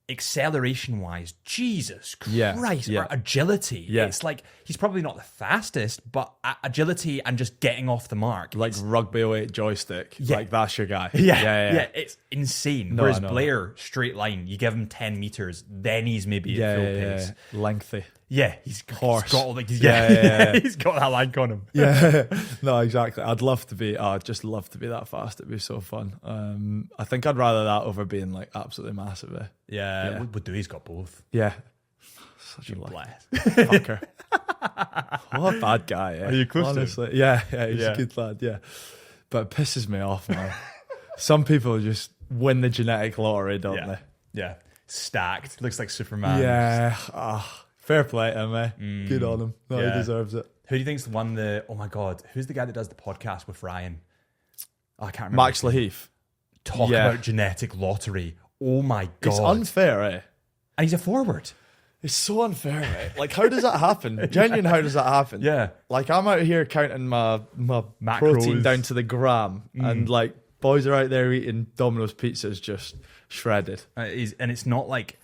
acceleration wise, Jesus Christ, or agility. Yeah. It's like he's probably not the fastest, but agility and just getting off the mark. Like Rugby 08 joystick. Like, that's your guy. Yeah. It's insane. Whereas Blair, straight line, you give him 10 meters, then he's maybe at full pace. Lengthy. Yeah, he's got all like, he's got that line on him. Yeah, no, exactly. I'd just love to be that fast. It'd be so fun. I think I'd rather that over being like absolutely massive. Yeah. But Dewey's got both. Yeah, such a blast fucker. What a bad guy. Are you close honestly? To him? Yeah, he's a good lad. Yeah, but it pisses me off, man. Some people just win the genetic lottery, don't they? Yeah, stacked. Looks like Superman. Yeah. Fair play to him, eh? Good on him. No, he deserves it. Who do you think's won oh my God, who's the guy that does the podcast with Ryan? I can't remember. Max Laheath. Talk about genetic lottery. Oh my God. It's unfair, eh? And he's a forward. It's so unfair, right? Like, how does that happen? Genuine, how does that happen? Yeah. Like, I'm out here counting my macros protein down to the gram, and like, boys are out there eating Domino's pizzas just shredded. And it's not like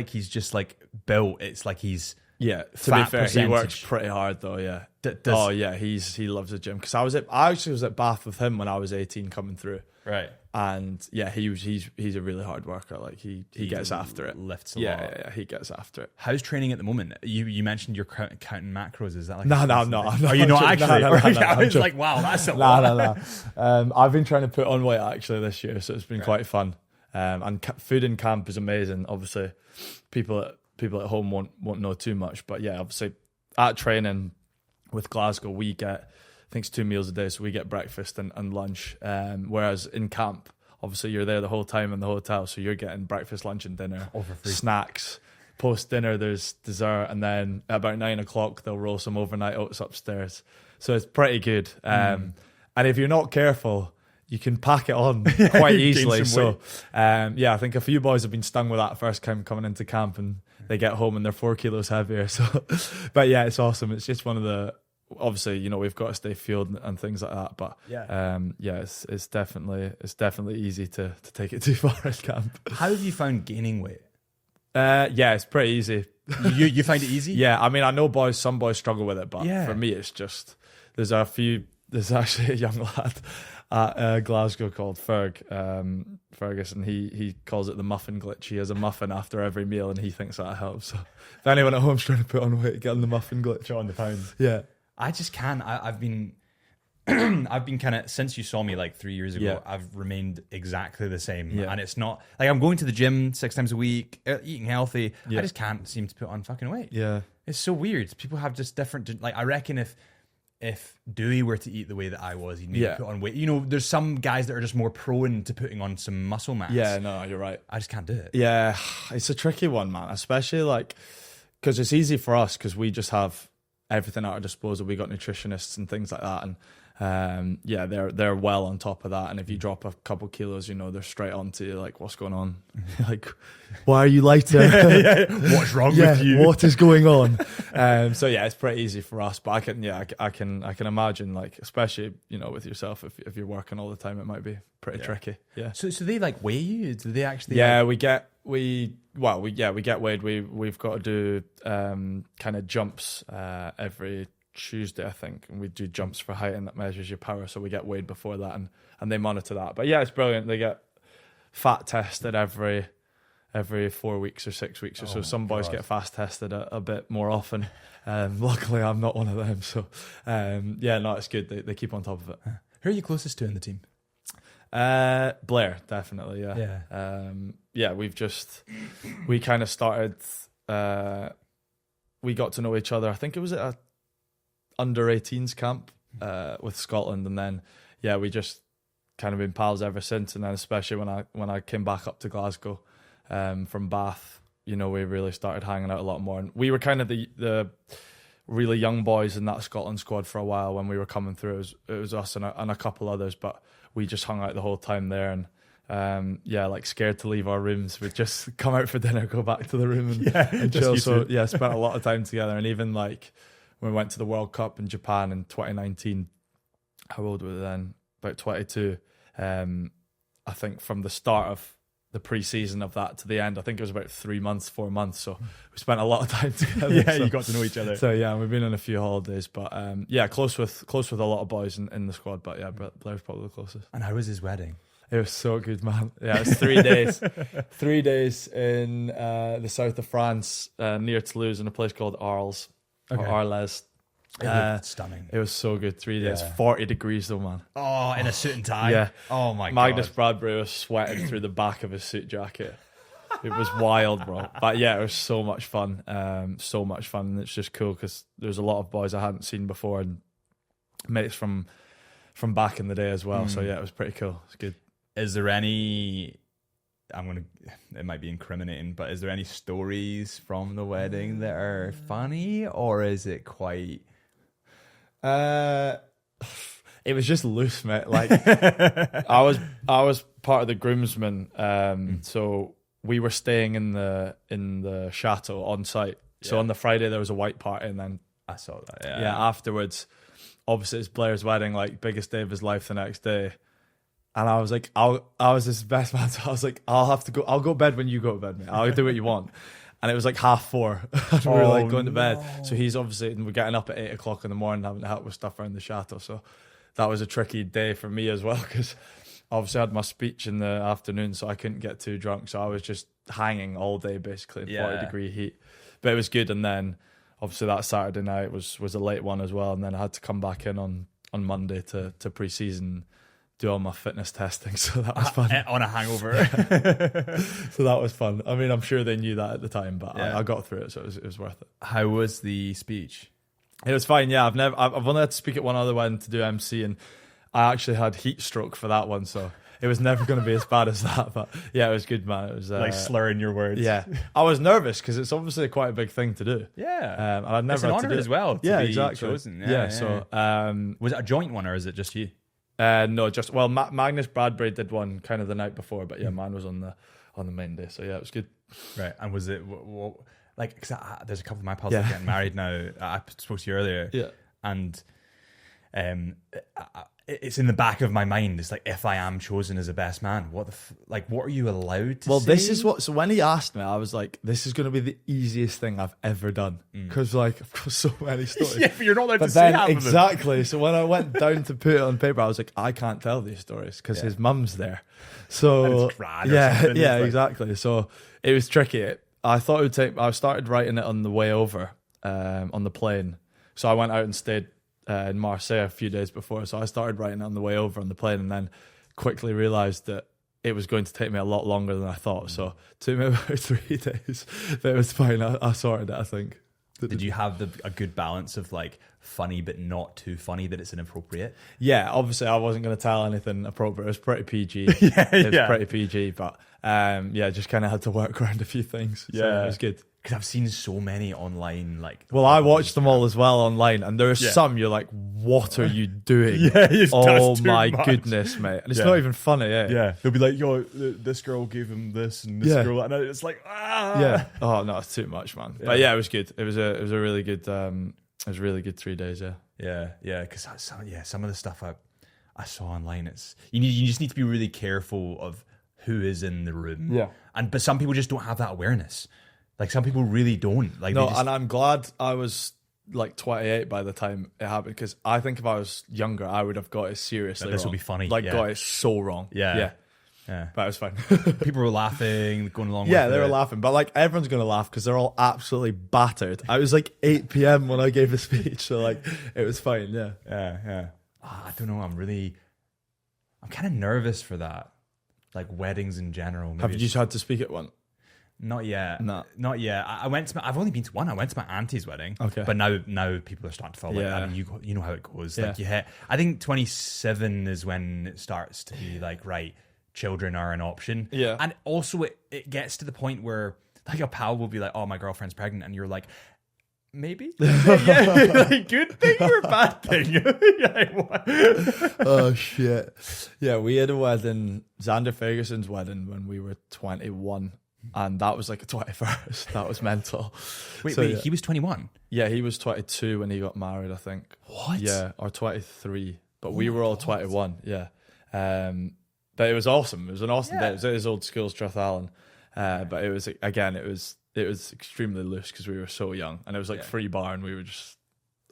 he's just like built. It's like he's to be fair, he works pretty hard though. Yeah. He loves the gym. Because I actually was at Bath with him when I was 18 coming through. Right. And yeah, he's a really hard worker. Like he gets after it. Lifts a lot. Yeah, he gets after it. How's training at the moment? You mentioned you're counting macros. Is that like No, I'm not. Are you not actually? No, I was like, wow, that's a lot. No. I've been trying to put on weight actually this year, so it's been quite fun. And food in camp is amazing. Obviously, people at home won't know too much, but yeah, obviously at training with Glasgow, we get, I think it's 2 meals a day, so we get breakfast and lunch. Whereas in camp, obviously you're there the whole time in the hotel, so you're getting breakfast, lunch, and dinner, snacks. Post dinner, there's dessert, and then at about 9 o'clock they'll roll some overnight oats upstairs. So it's pretty good. And if you're not careful, you can pack it on quite easily. So, I think a few boys have been stung with that first time coming into camp, and they get home and they're 4 kilos heavier. So, but yeah, it's awesome. It's just one of the, obviously, we've got to stay fueled and things like that. But it's definitely easy to take it too far in camp. How have you found gaining weight? It's pretty easy. You find it easy? Yeah, I mean, I know some boys struggle with it, but for me, it's just, there's actually a young lad at Glasgow called Ferguson. He calls it the muffin glitch. He has a muffin after every meal, and he thinks that helps. So if anyone at home's trying to put on weight, get on the muffin glitch. On the pounds. Yeah. I just can't. I've been I've been kind of, since you saw me like 3 years ago, I've remained exactly the same. And it's not like I'm going to the gym 6 times a week, eating healthy. I just can't seem to put on fucking weight. Yeah. It's so weird. People have just different, like, I reckon if Dewey were to eat the way that I was, he'd maybe put on weight. There's some guys that are just more prone to putting on some muscle mass. Yeah, no, you're right. I just can't do it. Yeah, it's a tricky one, man. Especially like, because it's easy for us because we just have everything at our disposal. We got nutritionists and things like that, yeah, they're well on top of that. And if you drop a couple kilos, you know, they're straight on to you, like, what's going on? Like, why are you lighter? What's wrong with you? What is going on? So yeah, it's pretty easy for us. But I can imagine, like, especially, you know, with yourself, if you're working all the time, it might be pretty tricky. Yeah. So they like weigh you? Do they actually? Yeah, we get weighed. We've got to do kind of jumps every Tuesday, I think, and we do jumps for height, and that measures your power. So we get weighed before that, and they monitor that. But yeah, it's brilliant. They get fat tested every 4 weeks or 6 weeks or so. Some boys get fast tested a bit more often. Luckily, I'm not one of them. So yeah, no, it's good. They keep on top of it. Who are you closest to in the team? Blair, definitely. Yeah. We kind of started. We got to know each other. I think it was at a under 18s camp with Scotland, and then we just kind of been pals ever since. And then especially when I came back up to Glasgow from Bath, you know, we really started hanging out a lot more. And we were kind of the really young boys in that Scotland squad for a while when we were coming through. It was us and a couple others, but we just hung out the whole time there. And like scared to leave our rooms. We'd just come out for dinner, go back to the room and chill. So spent a lot of time together. And even like when we went to the World Cup in Japan in 2019, how old were we then? About 22. I think from the start of the pre-season of that to the end, I think it was about 3 months, 4 months. So we spent a lot of time together. You got to know each other. So yeah, we've been on a few holidays, but close with a lot of boys in the squad. But yeah, Blair's probably the closest. And how was his wedding? It was so good, man. Yeah, it was 3 days. 3 days in the south of France, near Toulouse, in a place called Arles. Okay. Or Arles. It looked stunning. It was so good. 3 days, 40 degrees though, man. Oh, in a suit and tie? Yeah. Oh my Magnus God. Bradbury was sweating through the back of his suit jacket. It was wild, bro. But yeah, it was so much fun. So much fun. And it's just cool because there's a lot of boys I hadn't seen before and mates from back in the day as well. So yeah, it was pretty cool. It's good. Is there any... it might be incriminating, but is there any stories from the wedding that are funny, or is it quite... It was just loose, mate. Like I was part of the groomsmen, so we were staying in the chateau on site. So on the Friday there was a white party, and then I saw that. Yeah, afterwards, obviously it's Blair's wedding, like biggest day of his life the next day. And I was like, I was his best man. So I was like, I'll go to bed when you go to bed, mate. I'll do what you want. And it was like 4:30. We were like going to bed. So he's obviously, and we're getting up at 8 o'clock in the morning, having to help with stuff around the chateau. So that was a tricky day for me as well, because obviously I had my speech in the afternoon, so I couldn't get too drunk. So I was just hanging all day basically in 40-degree heat. But it was good. And then obviously that Saturday night was a late one as well. And then I had to come back in on Monday to pre-season, do all my fitness testing, so that was fun. On a hangover. So that was fun. I mean, I'm sure they knew that at the time, but I got through it, so it was worth it. How was the speech? It was fine, yeah. I've only had to speak at one other one to do MC, and I actually had heat stroke for that one, so it was never going to be as bad as that. But yeah, it was good, man. It was like slurring your words. Yeah, I was nervous because it's obviously quite a big thing to do. Yeah, and I'd never it's an had to honor do as well. To be exactly. Chosen. Yeah. So was it a joint one, or is it just you? No, just Magnus Bradbury did one kind of the night before, but yeah, mine was on the main day, so yeah, it was good. Right, and was it like? Cause there's a couple of my pals that are getting married now. I spoke to you earlier, and it's in the back of my mind. It's like, if I am chosen as a best man, what are you allowed to say? Well, this is what. So when he asked me, I was like, "This is going to be the easiest thing I've ever done," because like I've got so many stories. Yeah, but you're not allowed to say half of them. Exactly. So when I went down to put it on paper, I was like, I can't tell these stories because his mum's there. So and it's grad or something. Yeah, exactly. So it was tricky. I thought it would take. I started writing it on the way over on the plane. So I went out and stayed in Marseille a few days before, so I started writing it on the way over on the plane, and then quickly realised that it was going to take me a lot longer than I thought. So it took me about 3 days, but it was fine. I sorted it, I think. Did you have a good balance of like funny but not too funny that it's inappropriate? Yeah, obviously I wasn't going to tell anything appropriate. It was pretty PG. It was pretty PG, but just kind of had to work around a few things. So it was good. Because I've seen so many online, like. Well, I watched them all as well online, and there are some you're like, "What are you doing?" Oh my goodness, mate! And it's not even funny, Yeah, they'll be like, "Yo, this girl gave him this, and this girl," and it's like, yeah. Oh no, it's too much, man. But yeah, it was good. It was a really good. It was a really good 3 days. yeah. Because some of the stuff I saw online, it's you just need to be really careful of who is in the room. Yeah, but some people just don't have that awareness. Like some people really don't. Like no, and I'm glad I was like 28 by the time it happened, because I think if I was younger, I would have got it seriously. This wrong. will be funny. Like got it so wrong. Yeah. But it was fine. People were laughing, going along. Yeah, with they were it. laughing, but like everyone's gonna laugh because they're all absolutely battered. I was like 8 p.m. when I gave the speech, so like it was fine. Yeah. I don't know. I'm kind of nervous for that. Like weddings in general. Maybe Have you just had to speak at one? Not yet. No. Not yet. I've only been to one. I went to my auntie's wedding. Okay. But now people are starting to follow. Yeah. I mean, you know how it goes. Yeah. Like you hit. I think 27 is when it starts to be like, right, children are an option. Yeah. And also it gets to the point where like a pal will be like, oh, my girlfriend's pregnant, and you're like, maybe. Like, good thing or bad thing? Oh shit. Yeah, we had a wedding, Xander Ferguson's wedding, when we were 21. And that was like a 21st. That was mental. Wait, So, he was 21. Yeah, he was 22 when he got married, I think. What? Yeah, or 23. But we were all 21. Yeah. But it was awesome. It was an awesome day. It was at his old school, Strathallan. But it was, again, it was extremely loose because we were so young, and it was like free bar, and we were just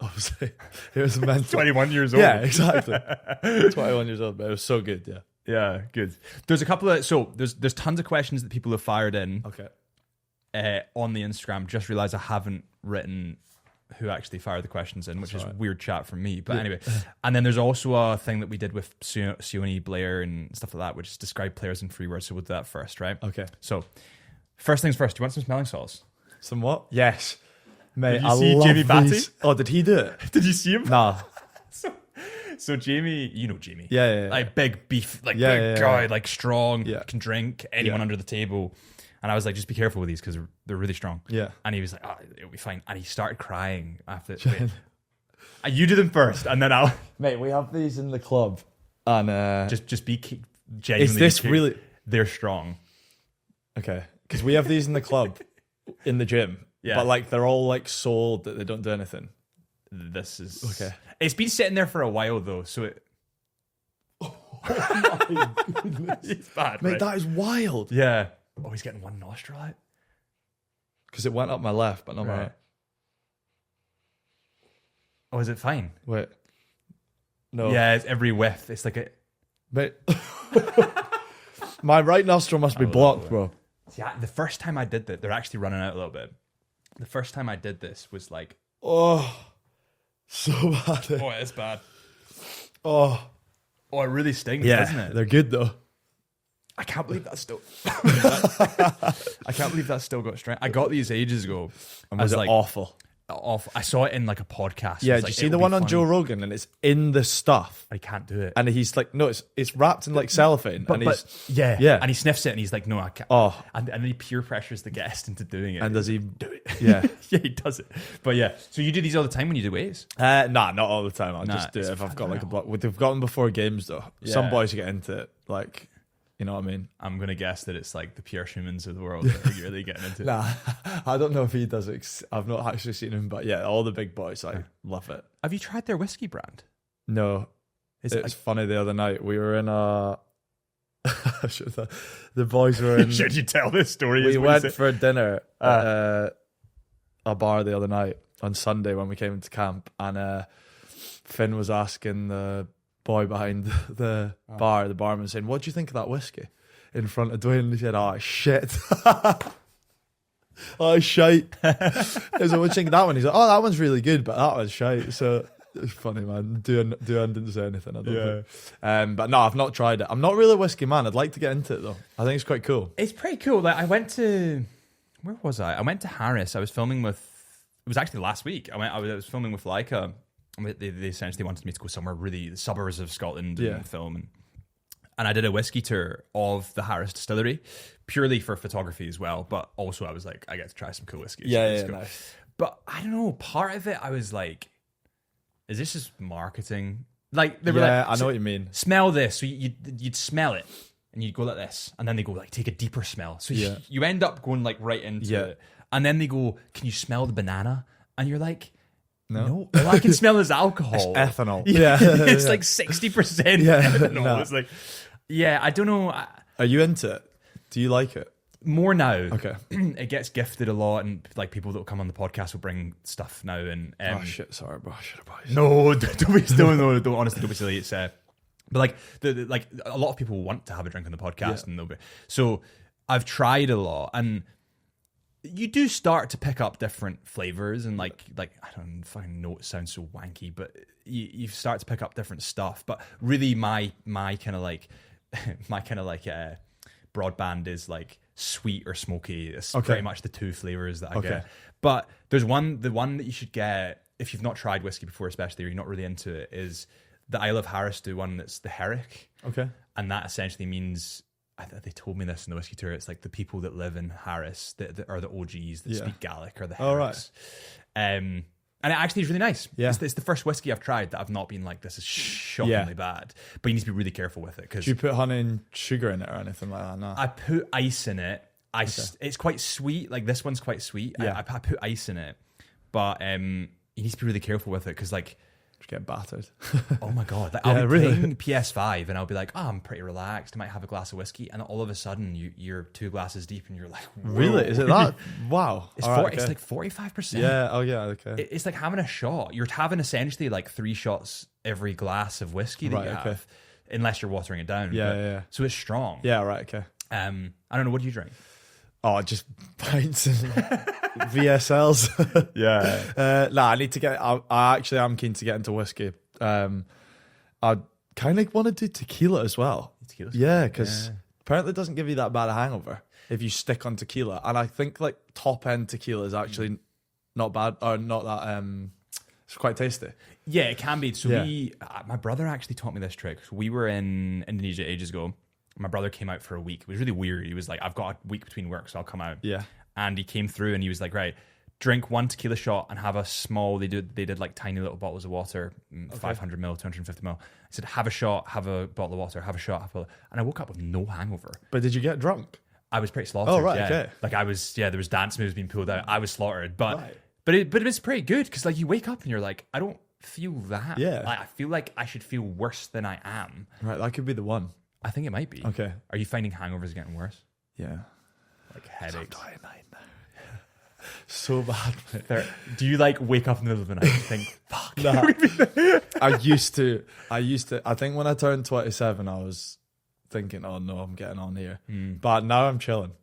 obviously it was mental. 21 years old. Yeah, exactly. 21 years old, but it was so good. Yeah. Yeah, good. There's a couple of there's tons of questions that people have fired in. Okay. On the Instagram. Just realized I haven't written who actually fired the questions in, which is weird chat from me. But anyway, and then there's also a thing that we did with Sione, Blair, and stuff like that, which is describe players in 3 words. So we'll do that first, right? Okay. So first things first. Do you want some smelling salts? Some what? Yes. Mate, Did you I see love Jamie Batty? these. Oh, did he do it? Did you see him? Nah. So Jamie, you know Jamie. Yeah. Like big beef, like Yeah, big yeah, guy, yeah. like strong, Yeah. can drink anyone Yeah. under the table. And I was like, just be careful with these because they're really strong. Yeah. And he was like, it'll be fine. And he started crying after it. You do them first, and then I'll Mate, we have these in the club, and just be genuinely. is this really They're strong. okay? Because we have these in the club, in the gym. Yeah. But like they're all like sold that they don't do anything. This is Okay. It's been sitting there for a while though, so it. It's bad, Mate, right? that is wild. Yeah. Oh, he's getting one nostril out. Because it went up my left, but not my Right. right. Oh, is it fine? Wait. No. Yeah, it's every whiff. It's like a. Mate. My right nostril must be blocked, bro. See, the first time I did that, they're actually running out a little bit. The first time I did this was like, Oh, so bad. oh, it's bad. Oh, Oh, it really stings, yeah. doesn't it? They're good though. I can't believe that's still. I can't believe that's still got strength. I got these ages ago. And I was it like, awful? Awful. I saw it in like a podcast. Yeah. It was Did you like, see it'll the be one on funny. Joe Rogan, and it's in the stuff, I can't do it. and he's like, no, it's wrapped in like cellophane, and he's yeah, Yeah. and he sniffs it, and he's like, "No, I can't." Oh. and then he peer pressures the guest into doing it. and does he? do it? Yeah. Yeah, he does it. But yeah, so you do these all the time when you do weights? Nah, not all the time. I'll Nah, just do it it's if I've fun, got like a yeah. block. We've got them before games though. Yeah. Some boys get into it, like, you know what I mean? I'm gonna guess that it's like the Pierre Schumans of the world that are really getting into it. Nah, I don't know if he does it. I've not actually seen him, but yeah, all the big boys, I love it. Have you tried their whiskey brand? No, Is it's funny. The other night we were in a. The boys were in. Should you tell this story? We went for dinner at a bar the other night on Sunday when we came into camp, and Finn was asking the boy behind the bar, the barman, saying, "What do you think of that whiskey?" In front of Dwayne, and he said, "Oh shit." Oh shite. He was like, "What do you think of that one?" He's like, "Oh, that one's really good, but that one's shite." So it's funny, man. Duan didn't say anything. I don't think. But no, I've not tried it. I'm not really a whiskey man. I'd like to get into it though. I think it's quite cool. It's pretty cool. Like I went to, where was I? I went to Harris. I was filming with. It was actually last week. I was filming with Leica. They essentially wanted me to go somewhere really the suburbs of Scotland and film, and I did a whiskey tour of the Harris distillery, purely for photography as well. But also, I was like, I get to try some cool whiskey. Yeah, nice. But I don't know. Part of it, I was like, is this just marketing? Like they were like, I know what you mean. Smell this. So you'd smell it, and you'd go like this, and then they go like, take a deeper smell. So you end up going like right into it, and then they go, can you smell the banana? And you're like, no. All I can smell is alcohol. It's ethanol. It's like 60% ethanol. No. It's like, I don't know. Are you into it? Do you like it? More now. Okay. It gets gifted a lot, and like people that will come on the podcast will bring stuff now. And oh shit, sorry, bro. I should have bought you. No, don't be still. No, don't honestly, don't be silly. It's but like like a lot of people want to have a drink on the podcast, and they'll be so. I've tried a lot, and you do start to pick up different flavors, and like I don't fucking know, it sounds so wanky, but you start to pick up different stuff. But really, my kind of like broadband is like sweet or smoky. It's pretty much the two flavors that I get. But there's the one that you should get if you've not tried whiskey before, especially, or you're not really into it, is the Isle of Harris do one that's the Herrick. Okay. And that essentially means, they told me this in the whiskey tour, it's like the people that live in Harris that are the OGs that speak Gaelic, or the Herricks. And it actually is really nice. Yeah. It's the first whiskey I've tried that I've not been like, this is shockingly bad. But you need to be really careful with it. Do you put honey and sugar in it or anything like that? No. I put ice in it. It's quite sweet. Like this one's quite sweet. Yeah. I put ice in it. But you need to be really careful with it, because like, get battered. Oh my god! Like, I'll be playing PS5 and I'll be like, I'm pretty relaxed. I might have a glass of whiskey, and all of a sudden you're 2 glasses deep, and you're like, whoa. Really? Is it that? Wow! It's it's like 45%. Yeah. Oh yeah. Okay. It's like having a shot. You're having essentially like 3 shots every glass of whiskey that you have, unless you're watering it down. Yeah. So it's strong. Yeah. Right. Okay. I don't know. What do you drink? Oh, just pints and VSLs. I need to get. I actually am keen to get into whiskey. I kind of want to do tequila as well. Yeah, because apparently it doesn't give you that bad a hangover if you stick on tequila. And I think like top end tequila is actually not bad, or not that. It's quite tasty. Yeah, it can be. So my brother actually taught me this trick. We were in Indonesia ages ago. My brother came out for a week. It was really weird. He was like, I've got a week between work, so I'll come out. Yeah. And he came through and he was like, right, drink 1 tequila shot and have a small, they did like tiny little bottles of water, 500 ml, 250 ml. I said, have a shot, have a bottle of water, have a shot, and I woke up with no hangover. But did you get drunk? I was pretty slaughtered. Oh, right, okay. Like I was, there was dance moves being pulled out. I was slaughtered. But it was pretty good, because like you wake up and you're like, I don't feel that. Yeah. Like, I feel like I should feel worse than I am. Right, that could be the one. I think it might be. Okay. Are you finding hangovers getting worse? Yeah. Like headaches? I'm 29 now. So bad. Do you like wake up in the middle of the night and think, fuck? Nah. I used to. I think when I turned 27, I was thinking, oh no, I'm getting on here. But now I'm chilling.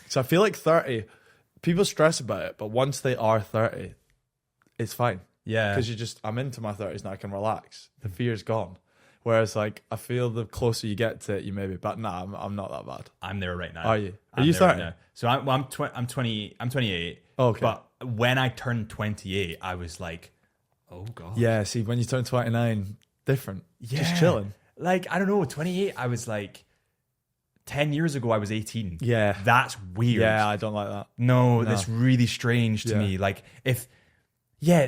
So I feel like 30, people stress about it, but once they are 30, it's fine. Yeah. Because I'm into my 30s now, I can relax. The fear's gone. Whereas, like, I feel the closer you get to it, you maybe. But nah, I'm not that bad. I'm there right now. Are you? Are you 30? Right, so I'm 28. Oh, okay. But when I turned 28, I was like, oh god. Yeah. See, when you turn 29, different. Yeah. Just chilling. Like, I don't know. 28, I was like, 10 years ago, I was 18. Yeah. That's weird. Yeah, I don't like that. No, that's really strange to me. Like,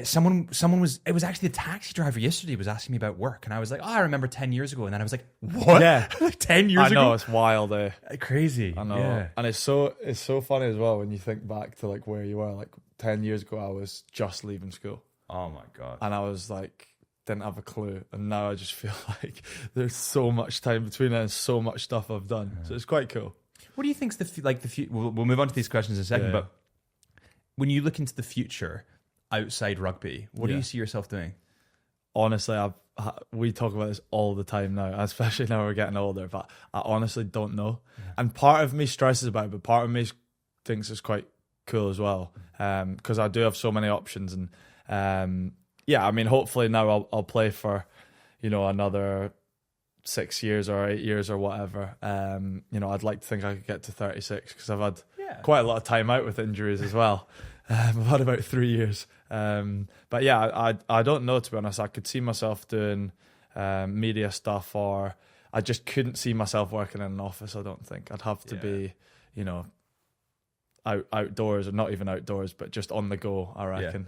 someone was, it was actually the taxi driver yesterday was asking me about work, and I was like, oh, I remember 10 years ago, and then I was like, what? Yeah. 10 years ago? I know, it's wild, eh? Crazy. I know. Yeah. And it's so funny as well when you think back to like where you were. Like 10 years ago, I was just leaving school. Oh my God. And I was like, didn't have a clue. And now I just feel like there's so much time between it and so much stuff I've done. So it's quite cool. What do you think's the future? We'll move on to these questions in a second, but when you look into the future outside rugby, what do you see yourself doing? Honestly, we talk about this all the time now, especially now we're getting older, but I honestly don't know. And part of me stresses about it, but part of me thinks it's quite cool as well, because I do have so many options. And I mean, hopefully now I'll play for, another 6 years or 8 years or whatever. I'd like to think I could get to 36, because I've had quite a lot of time out with injuries as well. I've had about 3 years. But yeah, I don't know, to be honest. I could see myself doing media stuff, or I just couldn't see myself working in an office. I don't think I'd have to be, you know, outdoors, or not even outdoors, but just on the go, I reckon.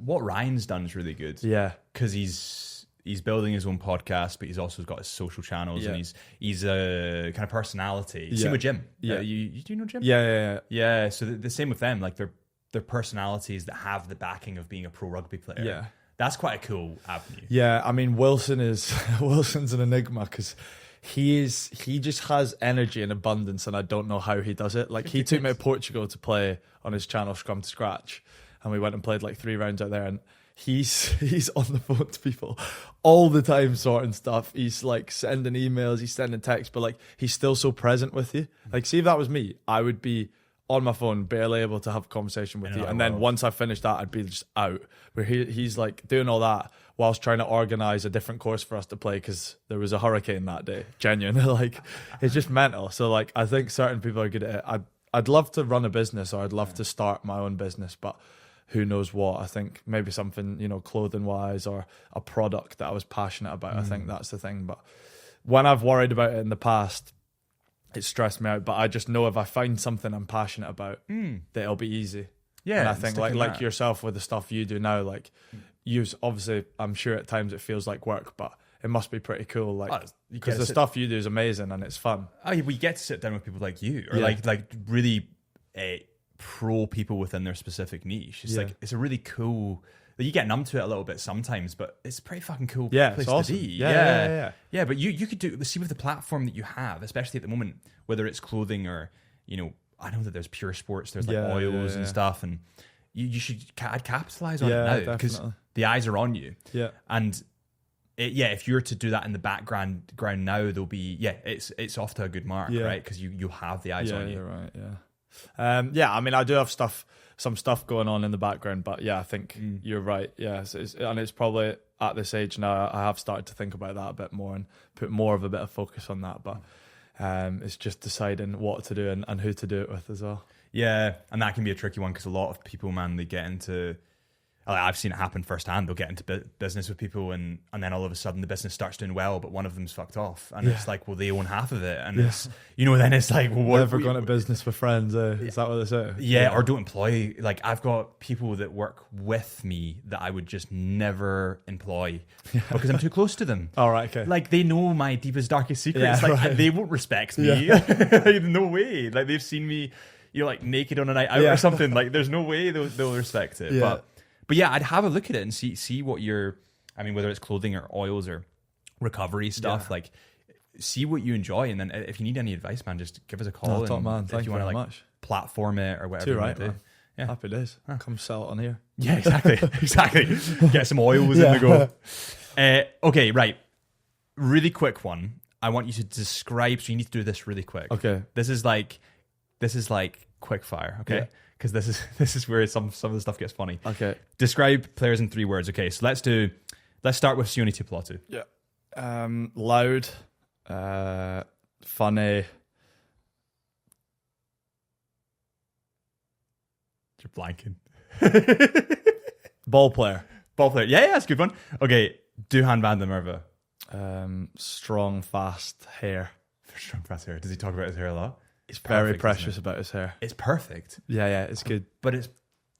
What Ryan's done is really good. Yeah, because he's building his own podcast, but he's also got his social channels, and he's a kind of personality. Same with Jim. Do you know Jim? Yeah. So the same with them. Like they're personalities that have the backing of being a pro rugby player. Yeah, that's quite a cool avenue. Yeah, I mean Wilson's an enigma because he just has energy and abundance, and I don't know how he does it. Like he took me to Portugal to play on his channel Scrum to Scratch, and we went and played like 3 rounds out there, and he's on the phone to people all the time sorting stuff. He's like sending emails, he's sending texts, but like he's still so present with you. Like see if that was me, I would be on my phone, barely able to have a conversation with you. And then once I finished that, I'd be just out. Where he's like doing all that whilst trying to organise a different course for us to play because there was a hurricane that day. Genuine. Like, it's just mental. So like, I think certain people are good at it. I'd love to run a business, or I'd love to start my own business, but who knows what. I think maybe something, you know, clothing wise, or a product that I was passionate about. I think that's the thing. But when I've worried about it in the past, it stressed me out, but I just know if I find something I'm passionate about, that it'll be easy. Yeah, and I think like yourself with the stuff you do now, like you obviously, I'm sure at times it feels like work, but it must be pretty cool. Like because the stuff you do is amazing and it's fun. We get to sit down with people like you, or like really pro people within their specific niche. It's like it's a really cool. You get numb to it a little bit sometimes, but it's a pretty fucking cool place to be. Yeah. But you could see with the platform that you have, especially at the moment, whether it's clothing or, you know, I know that there's pure sports, there's like oils and stuff, and you should I'd capitalize on it now because the eyes are on you. Yeah, and if you're to do that in the background now, there'll be it's off to a good mark, right? Because you have the eyes on you. You're right. Yeah. I mean, I do have some stuff going on in the background, but I think you're right. Yeah, it's probably at this age now I have started to think about that a bit more and put more of a bit of focus on that. But it's just deciding what to do and who to do it with as well. Yeah, and that can be a tricky one because a lot of people, man, they get into. I've seen it happen firsthand. They'll get into business with people, and then all of a sudden the business starts doing well, but one of them's fucked off, and it's like, well, they own half of it, and it's then it's like, well, what? Never gone to business with friends? Is that what they say? Yeah, or don't employ. Like I've got people that work with me that I would just never employ because I'm too close to them. All right, okay. Like they know my deepest, darkest secrets. They won't respect me. No way. Like they've seen me, like naked on a night out or something. Like there's no way they'll respect it. But yeah, I'd have a look at it and see what whether it's clothing or oils or recovery stuff, like see what you enjoy. And then if you need any advice, man, just give us a call. Top man. Thank you very much. Platform it or whatever you want to do. Yeah. Happy days. Come sell it on here. Yeah, exactly. Get some oils in the go. Okay, right. Really quick one. I want you to describe, so you need to do this really quick. Okay. This is like quick fire, okay? Yeah. Because this is where some of the stuff gets funny. Okay. Describe players in 3 words. Okay, so let's start with Sione Tuipulotu. Yeah. Loud, funny. You're blanking. Ball player. Yeah, that's a good one. Okay, Duhan van der Merwe. Strong, fast hair. Strong, fast hair. Does he talk about his hair a lot? He's very precious about his hair. It's perfect. Yeah, it's good. But it's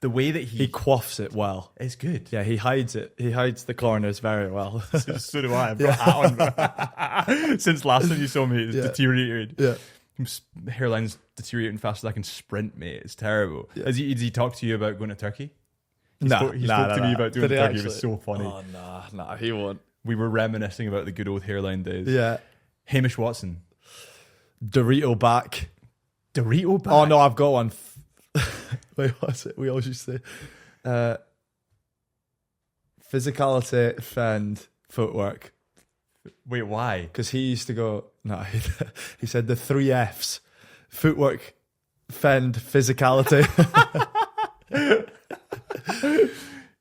the way that he quaffs it well. It's good. Yeah, he hides it. He hides the corners very well. So do I. I've got hat on. Since last time you saw me, it's deteriorated. Yeah. Hairline's deteriorating faster than I can sprint, mate. It's terrible. Yeah. Did he talk to you about going to Turkey? He spoke to me about doing Turkey. Actually? It was so funny. Oh, nah, he won't. We were reminiscing about the good old hairline days. Yeah. Hamish Watson. Dorito back. Oh no, I've got one. Wait, what's it? We always used to say physicality, fend, footwork. Wait, why? Because he used to go. No, he said the 3 Fs: footwork, fend, physicality.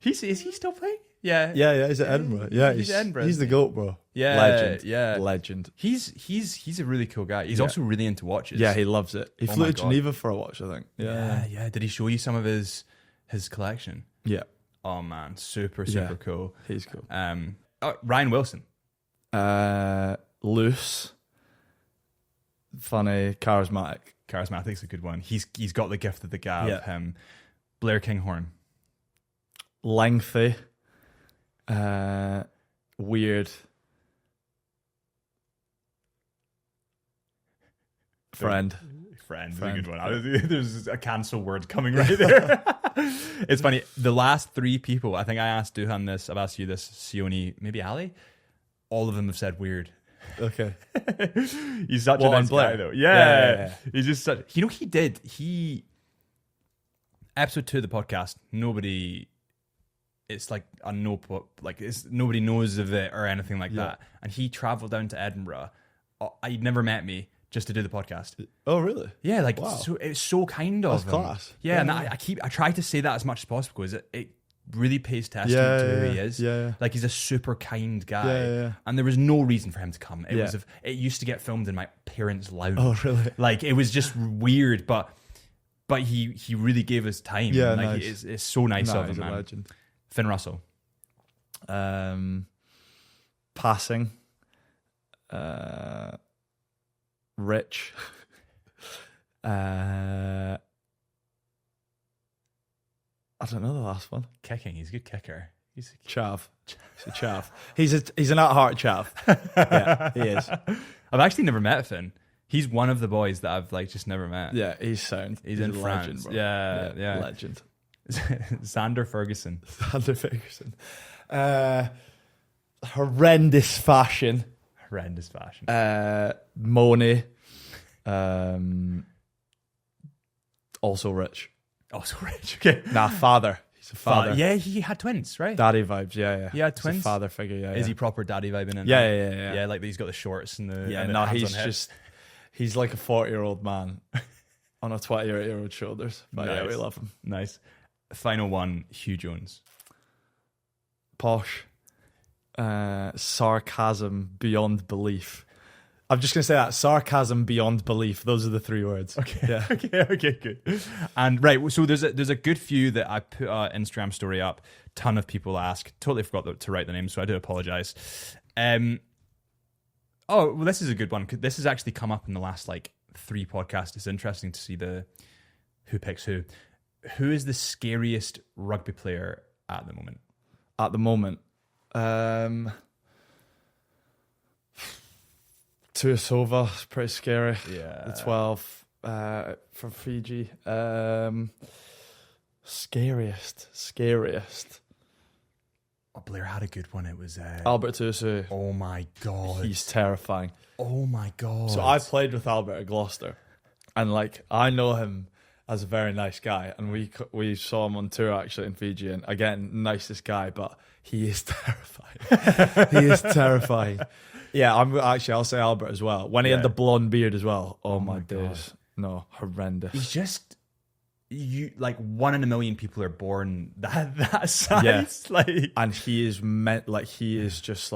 Is he still playing? Yeah. He's at Edinburgh. Yeah, he's at Edinburgh. He's the GOAT, bro. Yeah, legend. He's a really cool guy. He's also really into watches. Yeah, he loves it. He flew to Geneva for a watch, I think. Yeah. Did he show you some of his collection? Yeah. Oh man, super cool. He's cool. Ryan Wilson. Loose. funny, charismatic. Charismatic's a good one. He's got the gift of the gab. Yeah. Blair Kinghorn. Lengthy, weird. Friend is a good one. There's a cancel word coming right there. It's funny. The last 3 people, I think I asked Duhan this, I've asked you this, Sione, maybe Ali. All of them have said weird. Okay. He's such a nice guy, though. Yeah. He's just such. Episode 2 of the podcast, it's like a nobody knows of it or anything like that. And he travelled down to Edinburgh. He'd never met me just to do the podcast. Oh, really? Yeah, like wow. so it's so kind of That's him. class. Yeah, and I try to say that as much as possible because it really pays testament to who he is. Yeah. Like he's a super kind guy. Yeah. And there was no reason for him to come. It used to get filmed in my parents' lounge. Oh, really? Like it was just weird, but he really gave us time. Yeah, like nice. it's so nice of him, he's a man. legend. Finn Russell. Passing. Rich. I don't know the last one. Kicking, he's a good kicker. He's Chav. He's a chav. He's an at-heart chav. Yeah, he is. I've actually never met Finn. He's one of the boys that I've just never met. Yeah, he's sound. He's in a France. legend, bro. Yeah. Legend. Xander Ferguson. Xander Ferguson. Horrendous fashion. Moni. Also rich. Okay. Father. He's a father. Yeah, he had twins, right? Daddy vibes, yeah. He had twins? He's a father figure, yeah. Is he proper daddy vibing in? Yeah. Yeah, like he's got the shorts and the Yeah, and the no, hands he's on hips. he's like a 40-year-old man on a 20-year-old shoulders. But yeah, we love him. Nice. Final one, Hugh Jones. Posh. Sarcasm beyond belief. I'm just going to say that. Sarcasm beyond belief. Those are the 3 words. Okay. Yeah. Okay, good. And right, so there's a good few that I put an Instagram story up. Ton of people ask. Totally forgot to write the names, so I do apologize. This is a good one. This has actually come up in the last 3 podcasts. It's interesting to see the who picks who. Who is the scariest rugby player at the moment? At the moment. Tuasova is pretty scary. Yeah. The 12 from Fiji. Scariest. Oh, Blair had a good one. It was Albert Tuasu. Oh my god. He's terrifying. Oh my god. So I played with Albert at Gloucester, and I know him as a very nice guy, and we saw him on tour actually in Fiji, and again, nicest guy, but he is terrifying. He is terrifying. Yeah, I'll say Albert as well. When he had the blonde beard as well. Oh my days. No, horrendous. He's just one in a million people are born that size. Yeah. And he is just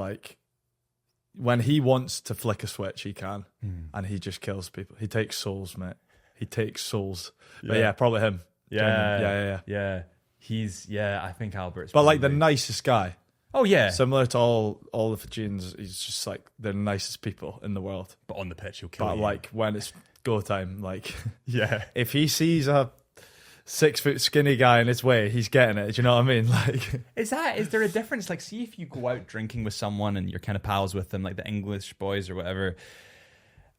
when he wants to flick a switch, he can, and he just kills people. He takes souls, mate. He takes souls. But yeah, probably him. Yeah. He's I think Albert's. But the nicest guy. Oh yeah. Similar to all the Fijians, he's just the nicest people in the world. But on the pitch, he'll kill you. But when it's go time, yeah. If he sees a 6-foot skinny guy in his way, he's getting it. Do you know what I mean? Is there a difference? See if you go out drinking with someone and you're kind of pals with them, like the English boys or whatever,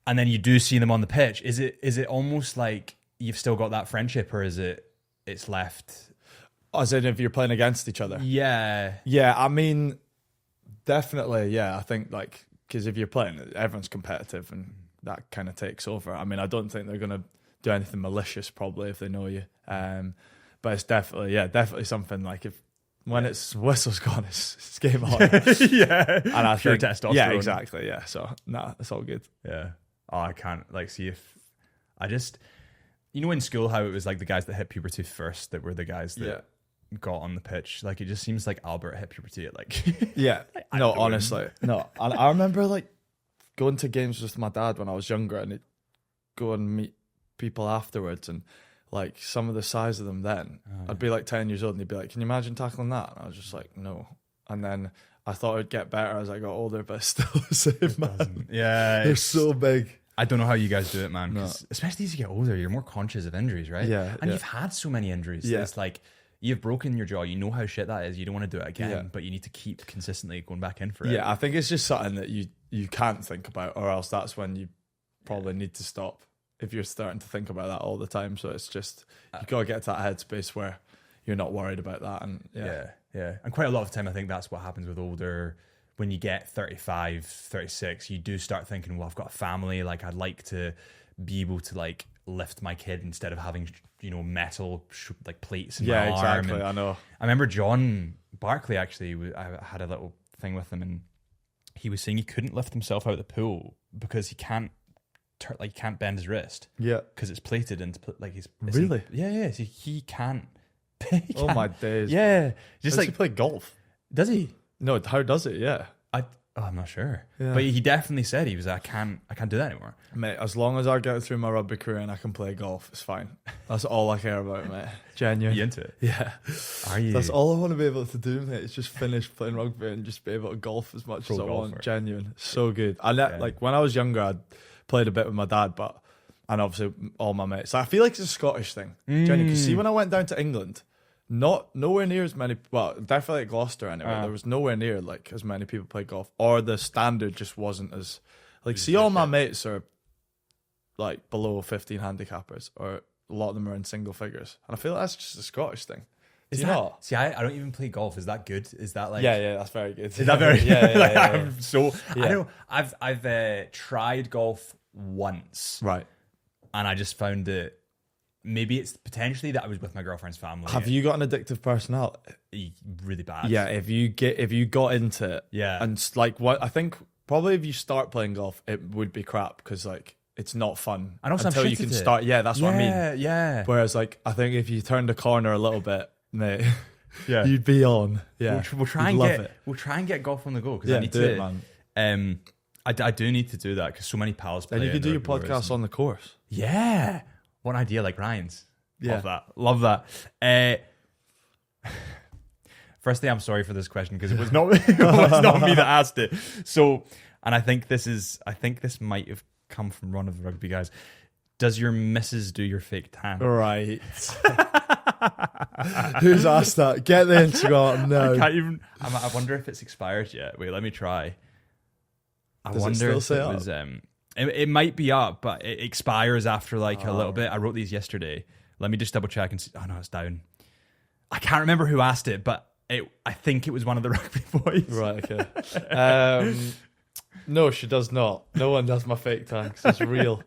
and then you do see them on the pitch. Is it almost like you've still got that friendship, or is it's left? As in, if you're playing against each other? Yeah. Yeah, I mean, definitely, yeah. I think, because if you're playing, everyone's competitive and that kind of takes over. I mean, I don't think they're going to do anything malicious, probably, if they know you. But it's definitely something when it's whistle's gone, it's game on. Yeah. And I Pure think, testosterone. Yeah, exactly, yeah. So, it's all good. Yeah. Oh, I can't, see if... I just... in school how it was the guys that hit puberty first that were the guys that got on the pitch. It just seems like Albert hit puberty at Yeah. No, honestly. No. And I remember going to games with my dad when I was younger, and he'd go and meet people afterwards, and some of the size of them then. I'd be 10 years old, and he'd be like, "Can you imagine tackling that?" And I was just like, "No." And then I thought it'd get better as I got older, but it's still the same, man. Yeah. They're so big. I don't know how you guys do it, man. 'Cause especially as you get older, you're more conscious of injuries, right? Yeah. And you've had so many injuries. Yeah. It's like you've broken your jaw. You know how shit that is. You don't want to do it again, but you need to keep consistently going back in for it. Yeah, I think it's just something that you can't think about, or else that's when you probably need to stop if you're starting to think about that all the time. So it's just, you got to get to that headspace where you're not worried about that. And yeah. And quite a lot of the time, I think that's what happens with older. When you get 35, 36, you do start thinking, well, I've got a family. Like, I'd like to be able to like lift my kid instead of having, metal like plates in my arm. Yeah, exactly. I know. I remember John Barkley, actually, I had a little thing with him, and he was saying he couldn't lift himself out of the pool because he can't bend his wrist. Yeah. Because it's plated into he's Really? Yeah. So he can't. Oh my days. Yeah. Just Does he play golf? Does he? No, how does it? Yeah. I'm not sure. Yeah. But he definitely said he was I can't do that anymore. Mate, as long as I get through my rugby career and I can play golf, it's fine. That's all I care about, mate. Genuine. Are you into it? Yeah. Are you? That's all I want to be able to do, mate. Is just finish playing rugby and just be able to golf as much as I want. Genuine. So good. Like when I was younger, I played a bit with my dad, and obviously all my mates. I feel like it's a Scottish thing. Genuine. Because see, when I went down to England, nowhere near as many, well, definitely at Gloucester anyway, there was nowhere near like as many people play golf, or the standard just wasn't as like, see, all my mates are like below 15 handicappers, or a lot of them are in single figures, and I feel like that's just a Scottish thing. Is you that, know? see, I don't even play golf. Is that good? Is that like yeah, that's very good. Is that very yeah. I'm so I don't know. I've tried golf once, Right. and I just found it. Maybe it's potentially that I was with my girlfriend's family. Have you got an addictive personality? Really bad. Yeah, if you got into it, Yeah. and like what I think probably if you start playing golf, it would be crap because like it's not fun. And also, until you can start. Yeah, that's what I mean. Yeah. Whereas like I think if you turned the corner a little bit, mate, Yeah. you'd be on. Yeah, We'll try and get golf on the go because I need do to. it, man. I do need to do that because so many pals play. Then you it could do your Rugby Warriors podcast on the course. Yeah. What an idea, like Ryan's. Yeah. Love that. Firstly, I'm sorry for this question because it was not it was not me that asked it. So, and I think this might have come from one of the rugby guys. Does your missus do your fake tan? Right. Who's asked that? Get the Instagram now. I can't even. I wonder if it's expired yet. Wait, let me try. Does it still say was. It might be up, but it expires after like a little bit. I wrote these yesterday. Let me just double check and see. Oh no, it's down. I can't remember who asked it, but I think it was one of the rugby boys. Right. Okay. No, she does not. No one does my fake tan 'cause it's real.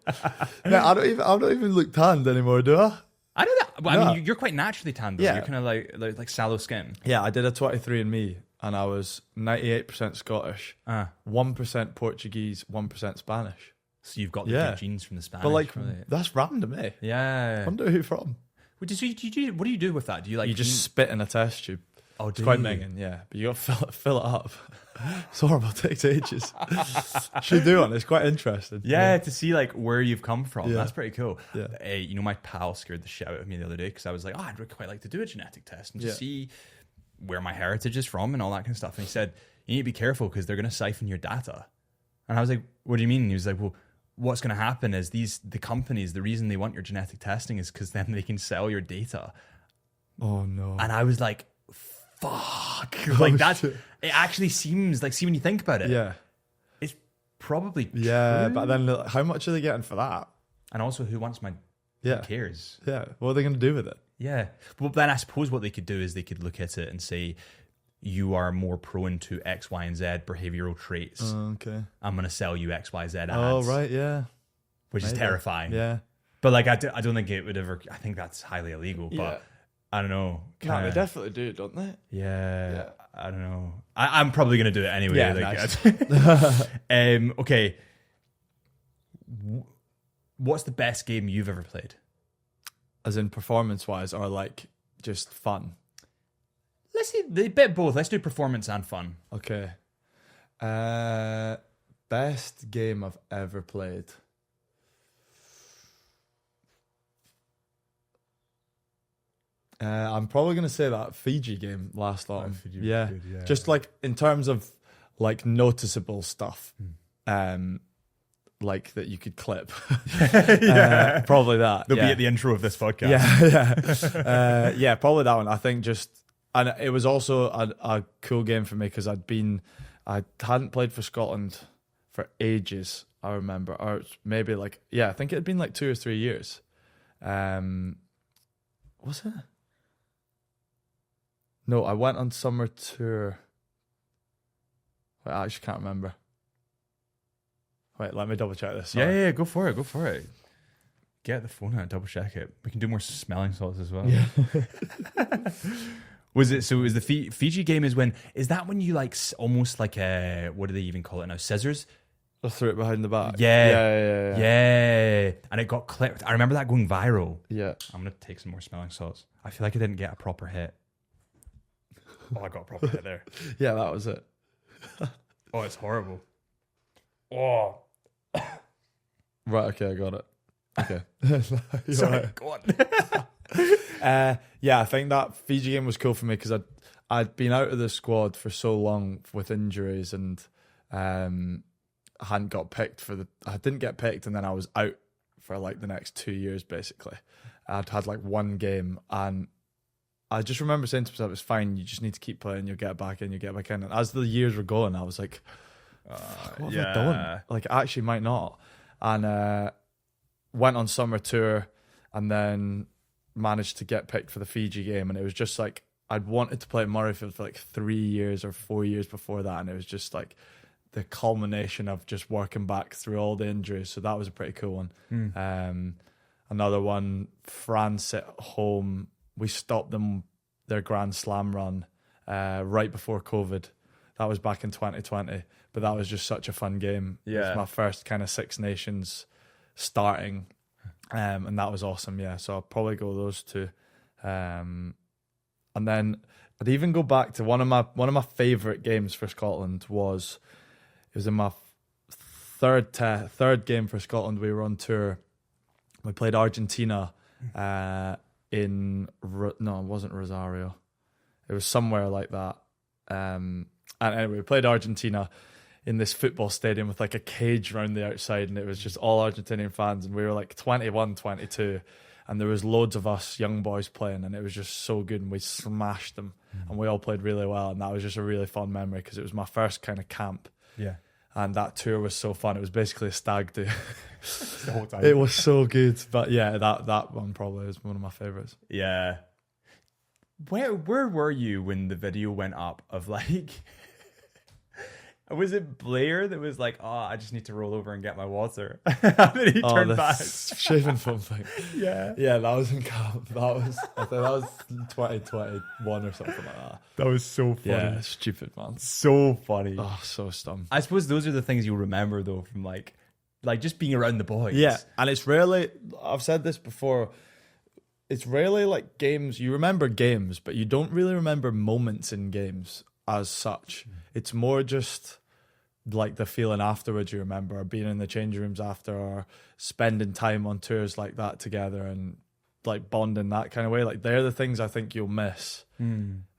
No, I don't even look tanned anymore, do I? I don't know. Well, No. I mean, you're quite naturally tanned. Though. Yeah. You're kind of like sallow skin. Yeah, I did a 23andMe and I was 98% Scottish, 1% Portuguese, 1% Spanish. So you've got the good genes from the Spanish. But like, really. that's random, eh? Yeah. I wonder who from. What do you do with that? Do you like? You just spit in a test tube. Oh, it's quite minging, yeah. But you got to fill it up. It's horrible. It takes ages. Should do one. It's quite interesting. Yeah, to see like where you've come from. Yeah. That's pretty cool. Yeah. My pal scared the shit out of me the other day because I was like, I'd quite like to do a genetic test and just see where my heritage is from and all that kind of stuff. And he said, you need to be careful because they're going to siphon your data. And I was like, what do you mean? And he was like, well, what's going to happen is the companies, the reason they want your genetic testing is because then they can sell your data. Oh no. And I was like, fuck. Like that's, it actually seems like, see when you think about it. Yeah. It's probably true. Yeah, but then how much are they getting for that? And also who wants my, Yeah. who cares? Yeah. What are they going to do with it? Yeah. Well, then I suppose what they could do is they could look at it and say, you are more prone to X, Y, and Z behavioral traits. Okay. I'm going to sell you X, Y, Z ads. Oh, right. Yeah. Which is terrifying. Yeah. But like, I don't think it would ever, I think that's highly illegal, but I don't know. No, they definitely do, don't they? Yeah. I don't know. I'm probably going to do it anyway. Yeah, nice. Okay. What's the best game you've ever played? As in performance-wise or like just fun? Let's see, the bit both. Let's do performance and fun. Okay. Best game I've ever played. I'm probably going to say that Fiji game last autumn. Fiji was yeah. good, yeah. Just like in terms of like noticeable stuff. like that you could clip. Yeah. Probably that. They'll yeah. be at the intro of this podcast. Yeah, yeah, probably that one. I think and it was also a cool game for me because I hadn't played for Scotland for ages. I remember, or maybe I think it had been like 2 or 3 years. Was it? No, I went on summer tour. Wait, I actually can't remember. Wait, let me double check this. Sorry. Yeah, go for it. Get the phone out, double check it. We can do more smelling salts as well. Yeah. Was it the Fiji game? Is that when you almost like what do they even call it now? Scissors? I threw it behind the back. Yeah. And it got clipped. I remember that going viral. Yeah. I'm gonna take some more smelling salts. I feel like I didn't get a proper hit. Oh, I got a proper hit there. Yeah, that was it. Oh, it's horrible. Oh. Right, okay, I got it. Okay. Sorry, right. go on. Yeah, I think that Fiji game was cool for me because I'd been out of the squad for so long with injuries and I hadn't got picked I didn't get picked and then I was out for like the next 2 years basically. I'd had like one game and I just remember saying to myself, it's fine, you just need to keep playing, you'll get back in. And as the years were going, I was like, what have I done? Like, I actually might not. And went on summer tour and then managed to get picked for the Fiji game. And it was just like, I'd wanted to play at Murrayfield for like 3 years or 4 years before that. And it was just like the culmination of just working back through all the injuries. So that was a pretty cool one. Another one, France at home. We stopped their Grand Slam run right before COVID. That was back in 2020. But that was just such a fun game. Yeah. It was my first kind of Six Nations starting. And that was awesome, yeah. So I'll probably go those two. And then I'd even go back to one of my favourite games for Scotland it was in my third game for Scotland. We were on tour. We played Argentina no, it wasn't Rosario. It was somewhere like that. And anyway, we played Argentina in this football stadium with like a cage around the outside, and it was just all Argentinian fans, and we were like 21, 22, and there was loads of us young boys playing, and it was just so good, and we smashed them, and we all played really well, and that was just a really fun memory because it was my first kind of camp. Yeah. And that tour was so fun. It was basically a stag do. The whole time. It was so good. But yeah, that one probably is one of my favourites. Yeah. Where were you when the video went up of like... Was it Blair that was like, oh, I just need to roll over and get my water? And then he turned back. Shaving foam thing. Yeah. Yeah, that was in camp. I think that was 2021 or something like that. That was so funny. Yeah, stupid, man. So funny. Oh, so stum. I suppose those are the things you'll remember, though, from like just being around the boys. Yeah, and it's rarely, I've said this before, it's rarely like games, you remember games, but you don't really remember moments in games as such. It's more just like the feeling afterwards you remember, or being in the changing rooms after, or spending time on tours like that together and like bonding that kind of way. Like they're the things I think you'll miss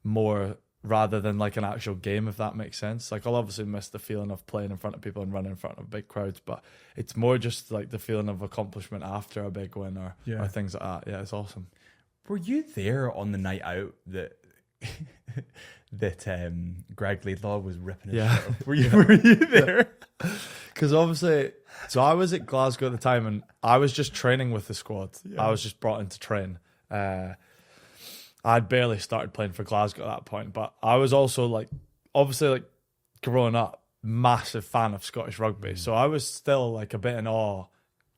more rather than like an actual game, if that makes sense. Like I'll obviously miss the feeling of playing in front of people and running in front of big crowds, but it's more just like the feeling of accomplishment after a big win or things like that. Yeah, it's awesome. Were you there on the night out that Greg Laidlaw was ripping his shirt off? Were you there? Because obviously, so I was at Glasgow at the time and I was just training with the squad. Yeah. I was just brought in to train. I'd barely started playing for Glasgow at that point, but I was also like, obviously like growing up, massive fan of Scottish rugby. So I was still like a bit in awe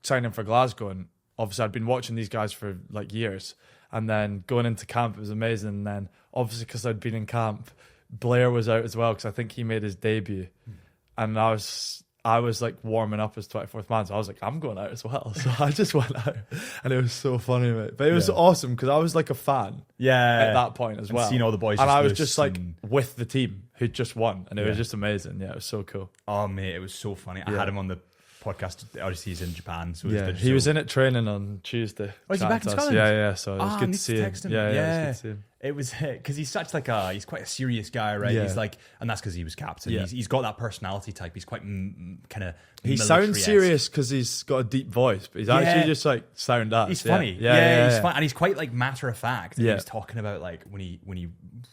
signing for Glasgow. And obviously I'd been watching these guys for like years. And then going into camp, it was amazing. And then obviously because I'd been in camp, Blair was out as well because I think he made his debut. And I was like warming up as 24th man. So I was like, I'm going out as well. So I just went out and it was so funny, mate. But it was awesome because I was like a fan at that point as well. Seeing all the boys. And I was just like with the team who'd just won. And it was just amazing. Yeah, it was so cool. Oh, mate, it was so funny. I had him on the podcast. Obviously, he's in Japan. So he was in it training on Tuesday. Oh, is he back in Scotland? Yeah. So it was good to see him. Yeah, it was good to see him. It was because he's such like he's quite a serious guy, right? Yeah. He's like, and that's because he was captain. Yeah. He's got that personality type. He's quite kind of. He sounds serious because he's got a deep voice, but he's actually just like sound ass. He's funny. He's fun, and he's quite like matter of fact. And he was talking about like when he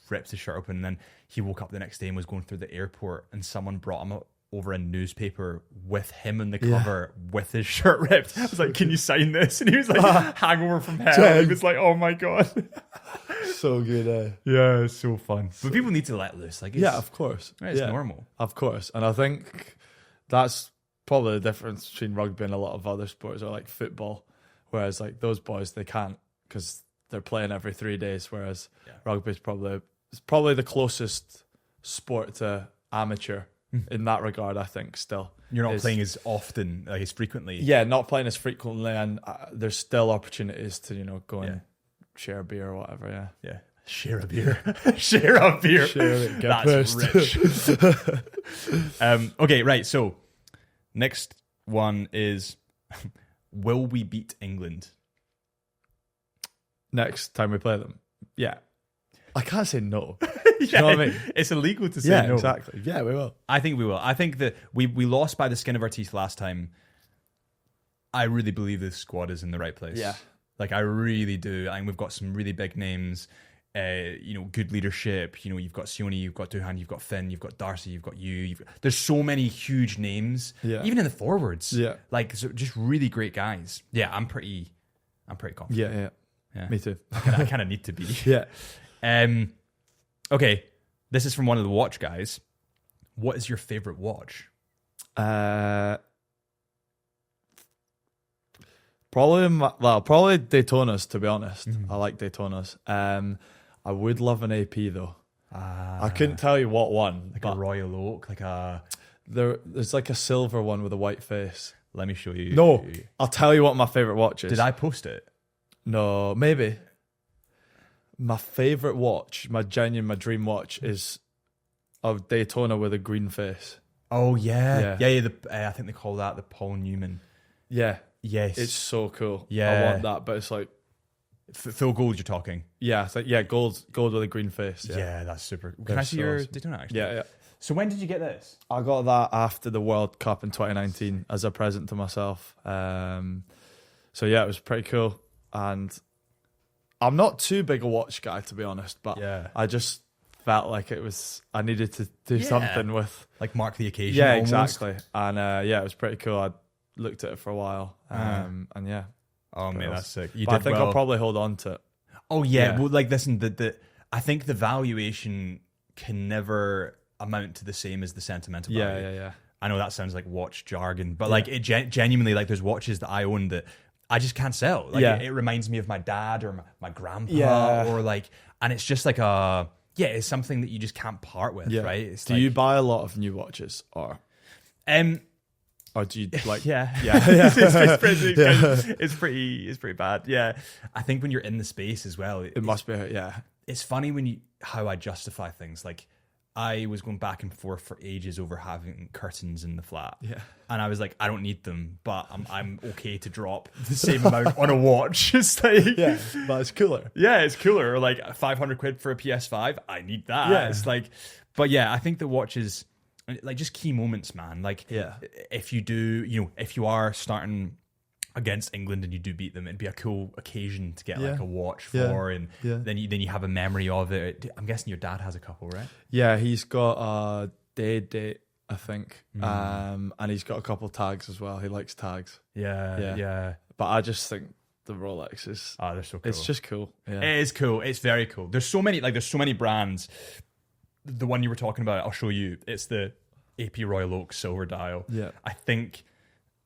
ripped his shirt open, and then he woke up the next day and was going through the airport, and someone brought him over a newspaper with him on the cover with his shirt ripped. I was like, "Can you sign this?" And he was like, "Hangover from hell." He was like, "Oh my god." So good, Yeah, it's so fun. But people need to let loose. Like, of course. It's normal. Of course. And I think that's probably the difference between rugby and a lot of other sports, or like football. Whereas like those boys, they can't because they're playing every 3 days. Whereas rugby is probably the closest sport to amateur in that regard, I think, still. You're not playing as often, like as frequently. Yeah, not playing as frequently, and there's still opportunities to, go and share a beer or whatever, Yeah. Share a beer. Share a beer. Share it, get That's pissed. rich. Okay, right. So, next one is, will we beat England? Next time we play them. Yeah. I can't say no. You know what I mean? It's illegal to say no. Exactly. Yeah, we will. I think we will. I think that we lost by the skin of our teeth last time. I really believe this squad is in the right place. Yeah. Like, I really do. I think we've got some really big names, good leadership. You've got Sione, you've got Duhan, you've got Finn, you've got Darcy, you've got you. There's so many huge names, even in the forwards. Yeah. Like, so just really great guys. Yeah, I'm pretty confident. Yeah. Me too. I kind of need to be. Yeah. Okay, this is from one of the watch guys. What is your favorite watch? Probably Daytona's, to be honest. I like Daytona's. I would love an AP though. I couldn't tell you what one. Like a Royal Oak, there's like a silver one with a white face. Let me show you. No, I'll tell you what my favorite watch is. Did I post it? No, maybe. My favorite watch, my dream watch, is a Daytona with a green face. Oh yeah. I think they call that the Paul Newman. Yeah. Yes, it's so cool. Yeah, I want that, but it's like full gold. You're talking. Yeah, it's like gold with a green face. Yeah, that's super. Can I see your awesome. Daytona? Actually, Yeah. So when did you get this? I got that after the World Cup in 2019 as a present to myself. So yeah, it was pretty cool. And I'm not too big a watch guy, to be honest, but I just felt like I needed to do something with, like, mark the occasion. Yeah, almost. exactly. And it was pretty cool. I looked at it for a while, and yeah. Oh man, that's sick. I think I'll probably hold on to it. Oh yeah. Well, like, listen, I think the valuation can never amount to the same as the sentimental value. Yeah. I know that sounds like watch jargon, but like it genuinely, like, there's watches that I own that I just can't sell. Like, it reminds me of my dad or my grandpa, or like, and it's just like it's something that you just can't part with, right? It's do you buy a lot of new watches, or do you like? It's pretty bad. Yeah, I think when you're in the space as well, it must be. Yeah, it's funny how I justify things. Like, I was going back and forth for ages over having curtains in the flat. Yeah. And I was like, I don't need them, but I'm okay to drop the same amount on a watch. It's like, but it's cooler. Yeah, it's cooler. Or like £500 for a PS5. I need that. Yeah. It's like, but yeah, I think the watch is like just key moments, man. Like, if you do, if you are starting against England and you do beat them, it'd be a cool occasion to get like a watch for, and then you have a memory of it. I'm guessing your dad has a couple, right? Yeah, he's got a date, I think, and he's got a couple tags as well. He likes tags. Yeah. But I just think the Rolex is they're so cool. It's just cool. Yeah. It is cool. It's very cool. There's so many brands. The one you were talking about, I'll show you. It's the AP Royal Oak silver dial. Yeah, I think.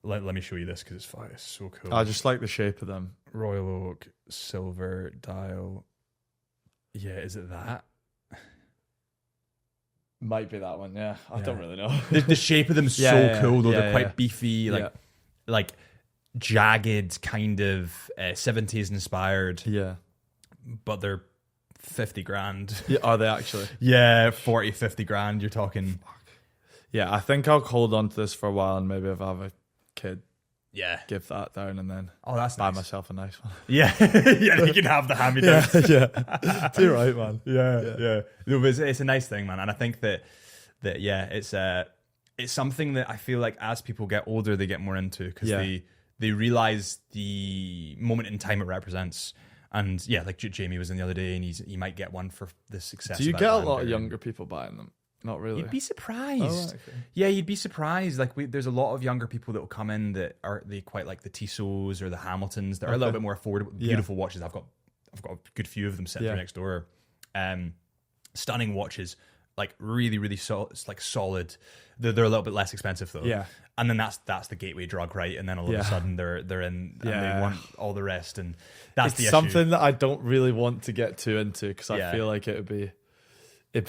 Let me show you this because it's so cool. I just like the shape of them. Royal Oak silver dial. Yeah, is it that? Might be that one. Yeah, I don't really know. The shape of them is so cool though. They're quite beefy, like jagged, kind of 70s inspired. Yeah, but they're 50 grand. Yeah, are they actually? Yeah, 40, 50 grand. You're talking. Yeah, I think I'll hold on to this for a while, and maybe if I have a kid, give that down and then that's buy nice. myself a nice one. Yeah, yeah, you can have the hand-me-downs. Yeah. Too right, man. Yeah. No, but it's a nice thing, man, and I think that it's something that I feel like as people get older, they get more into because they realize the moment in time it represents. And yeah, like Jamie was in the other day, and he might get one for the success. Do you of get that a band lot of there. younger people buying them? Not really. You'd be surprised. Oh, right, okay. Yeah, you'd be surprised. Like there's a lot of younger people that will come in that they quite like the Tissot's or the Hamiltons that are a little bit more affordable. Beautiful watches. I've got a good few of them sitting here next door. Stunning watches, like really solid. It's like solid. They're a little bit less expensive though. Yeah. And then that's the gateway drug, right? And then all of a sudden they're in, and they want all the rest, and that's the issue. Something that I don't really want to get too into because I feel like it'd be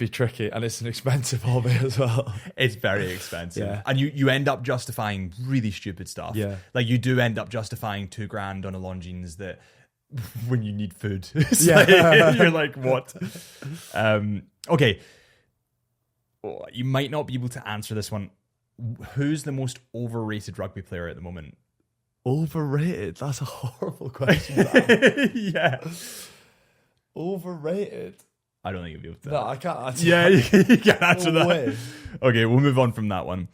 tricky, and it's an expensive hobby as well. It's very expensive, and you end up justifying really stupid stuff. Yeah, like you do end up justifying $2,000 on a Longines that when you need food, you're like, what? Okay, you might not be able to answer this one. Who's the most overrated rugby player at the moment? Overrated? That's a horrible question. Yeah, overrated. I don't think you'll be able to. No, I can't answer. Yeah, you can't answer No that. way. Okay, we'll move on from that one.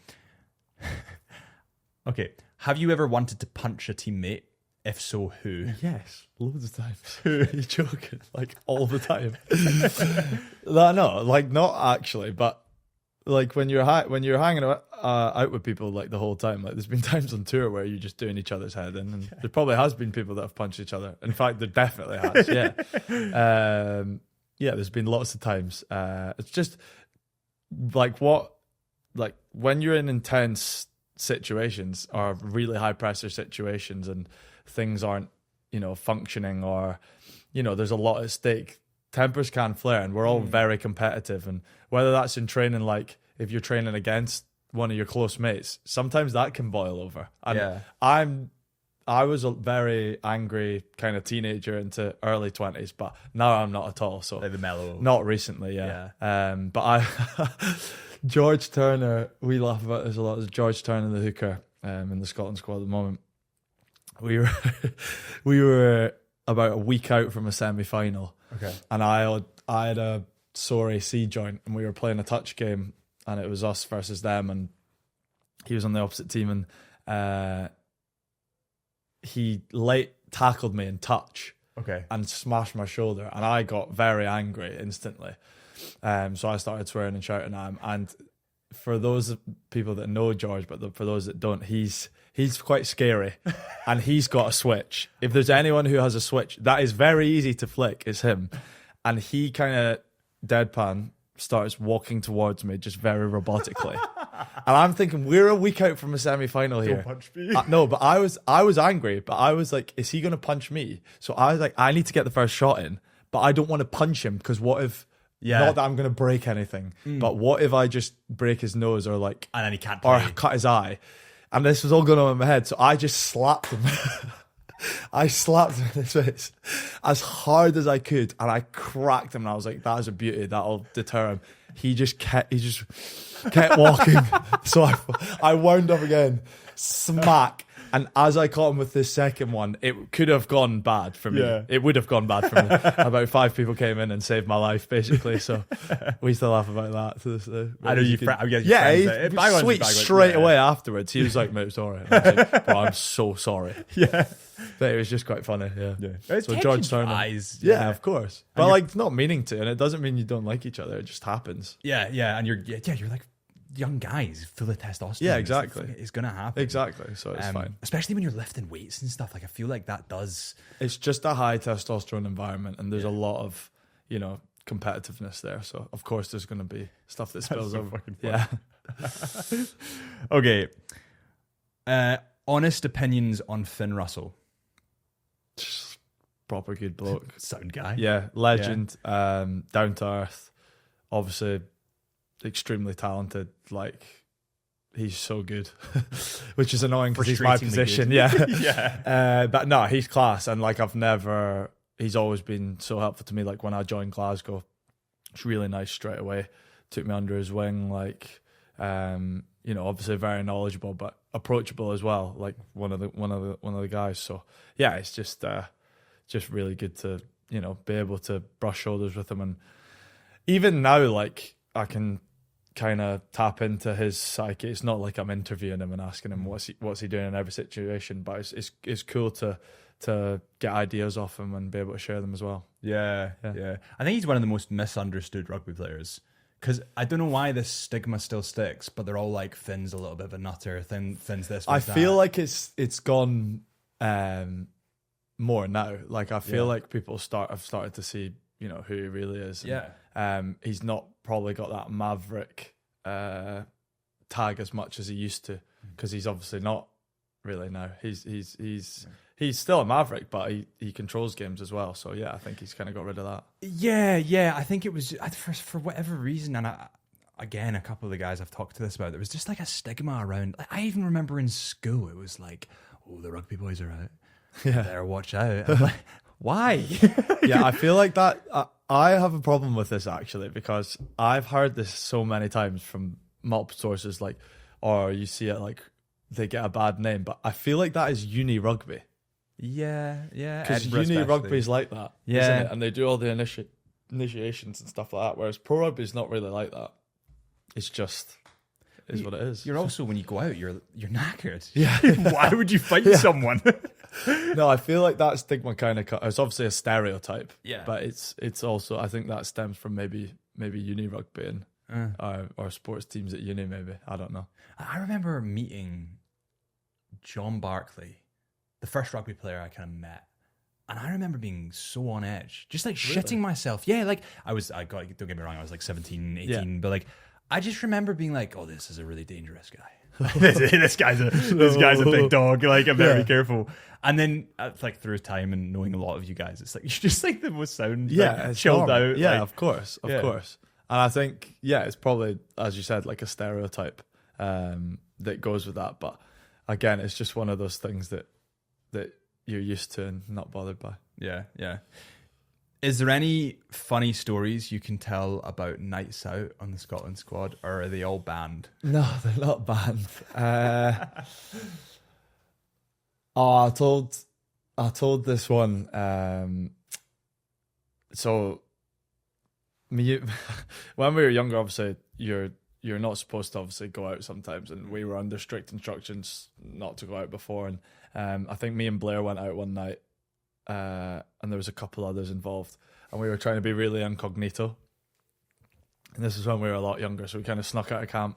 Okay, have you ever wanted to punch a teammate? If so, who? Yes, loads of times. Who are you joking? Like all the time. No, like not actually, but like when you're hanging out with people like the whole time. Like there's been times on tour where you're just doing each other's head in, and there probably has been people that have punched each other. In fact, there definitely has. Yeah. Yeah, there's been lots of times. It's just like when you're in intense situations or really high pressure situations and things aren't, functioning, or, there's a lot at stake. Tempers can flare, and we're all very competitive. And whether that's in training, like if you're training against one of your close mates, sometimes that can boil over. And I was a very angry kind of teenager into early 20s, but now I'm not at all. So Like the mellow. not recently, but George Turner, we laugh about this a lot. There's George Turner, the hooker, in the Scotland squad at the moment. We were about a week out from a semi-final. Okay. And I had a sore AC joint, and we were playing a touch game, and it was us versus them, and he was on the opposite team, and he late tackled me in touch. Okay. And smashed my shoulder, and I got very angry instantly. So I started swearing and shouting at him. And for those people that know George, but for those that don't, he's quite scary, and he's got a switch. If there's anyone who has a switch that is very easy to flick, it's him. And he kind of deadpan starts walking towards me just very robotically. And I'm thinking, we're a week out from a semi-final here. Don't punch me. No, but I was angry, but I was like, is he going to punch me? So I was like, I need to get the first shot in, but I don't want to punch him because what if, not that I'm going to break anything, but what if I just break his nose or like, and then he can't or play. cut his eye? And this was all going on in my head. So I just slapped him. I slapped him in his face as hard as I could, and I cracked him. And I was like, "That is a beauty. That'll deter him." He just kept walking. So I wound up again, smack. And as I caught him with this second one, it could have gone bad for me. Yeah. It would have gone bad for me. About 5 people came in and saved my life, basically. So we still laugh about that to this day. I know you. Yeah, he sweet straight away afterwards. He was like, "Mate, sorry." And I was like, "Bro, I'm so sorry." Yeah. But it was just quite funny. Yeah. It's So George Turner. eyes. Yeah, of course. But like, not meaning to, and it doesn't mean you don't like each other. It just happens. Yeah, and you're like young guys full of testosterone. Yeah, exactly. It's gonna happen. Exactly. So it's fine. Especially when you're lifting weights and stuff. Like I feel like that does. It's just a high testosterone environment, and there's a lot of, competitiveness there. So of course there's going to be stuff that spills so over. fucking Yeah. Okay. Honest opinions on Finn Russell. Proper good bloke. Sound guy. Yeah, legend. Down to earth. Obviously, extremely talented. Like, he's so good, which is annoying because he's my Frustratingly position. good. Yeah, Yeah. but no, he's class, and like he's always been so helpful to me. Like when I joined Glasgow, it's really nice straight away. Took me under his wing. Like, obviously very knowledgeable, but approachable as well, like one of the guys. So yeah, it's just really good to be able to brush shoulders with him. And even now, like, I can kind of tap into his psyche. It's not like I'm interviewing him and asking him what's he doing in every situation, but it's cool to get ideas off him and be able to share them as well. Yeah. I think he's one of the most misunderstood rugby players, because I don't know why this stigma still sticks, but they're all like, Finn's a little bit of a nutter, Finn's this, I Finn's feel that. like it's gone more now. Like, I feel like people have started to see who he really is. And, he's not probably got that maverick tag as much as he used to, because he's obviously not really now. He's still a maverick, but he controls games as well. So yeah, I think he's kind of got rid of that. Yeah. I think it was for whatever reason, and again, a couple of the guys I've talked to this about, there was just like a stigma around. Like, I even remember in school, it was like, oh, the rugby boys are out. Yeah, better watch out. I'm like, why? Yeah, I feel like that. I have a problem with this actually, because I've heard this so many times from multiple sources, like, or you see it like they get a bad name, but I feel like that is uni rugby. Yeah. Because uni rugby is like that, isn't it? And they do all the initiations and stuff like that, whereas pro rugby is not really like that. It's just is what it is. You're also, when you go out, you're knackered. Yeah. Why would you fight someone? No, I feel like that stigma kind of it's obviously a stereotype. Yeah. But it's also, I think that stems from maybe uni rugby and or sports teams at uni, maybe. I don't know. I remember meeting John Barkley, the first rugby player I kind of met. And I remember being so on edge, just like shitting myself. Yeah, like don't get me wrong, I was like 17, 18, but like, I just remember being like, oh, this is a really dangerous guy. this guy's a big dog. Like, I'm very careful. And then, like, through time and knowing a lot of you guys, it's like you're just like the most sound, like, chilled out. Yeah, like, of course. And I think, it's probably, as you said, like a stereotype that goes with that. But again, it's just one of those things that you're used to and not bothered by. Yeah. Is there any funny stories you can tell about nights out on the Scotland squad, or are they all banned? No, they're not banned. I told this one. So, when we were younger, obviously you're not supposed to obviously go out sometimes, and we were under strict instructions not to go out before. And I think me and Blair went out one night. And there was a couple others involved, and we were trying to be really incognito. And this is when we were a lot younger, so we kind of snuck out of camp,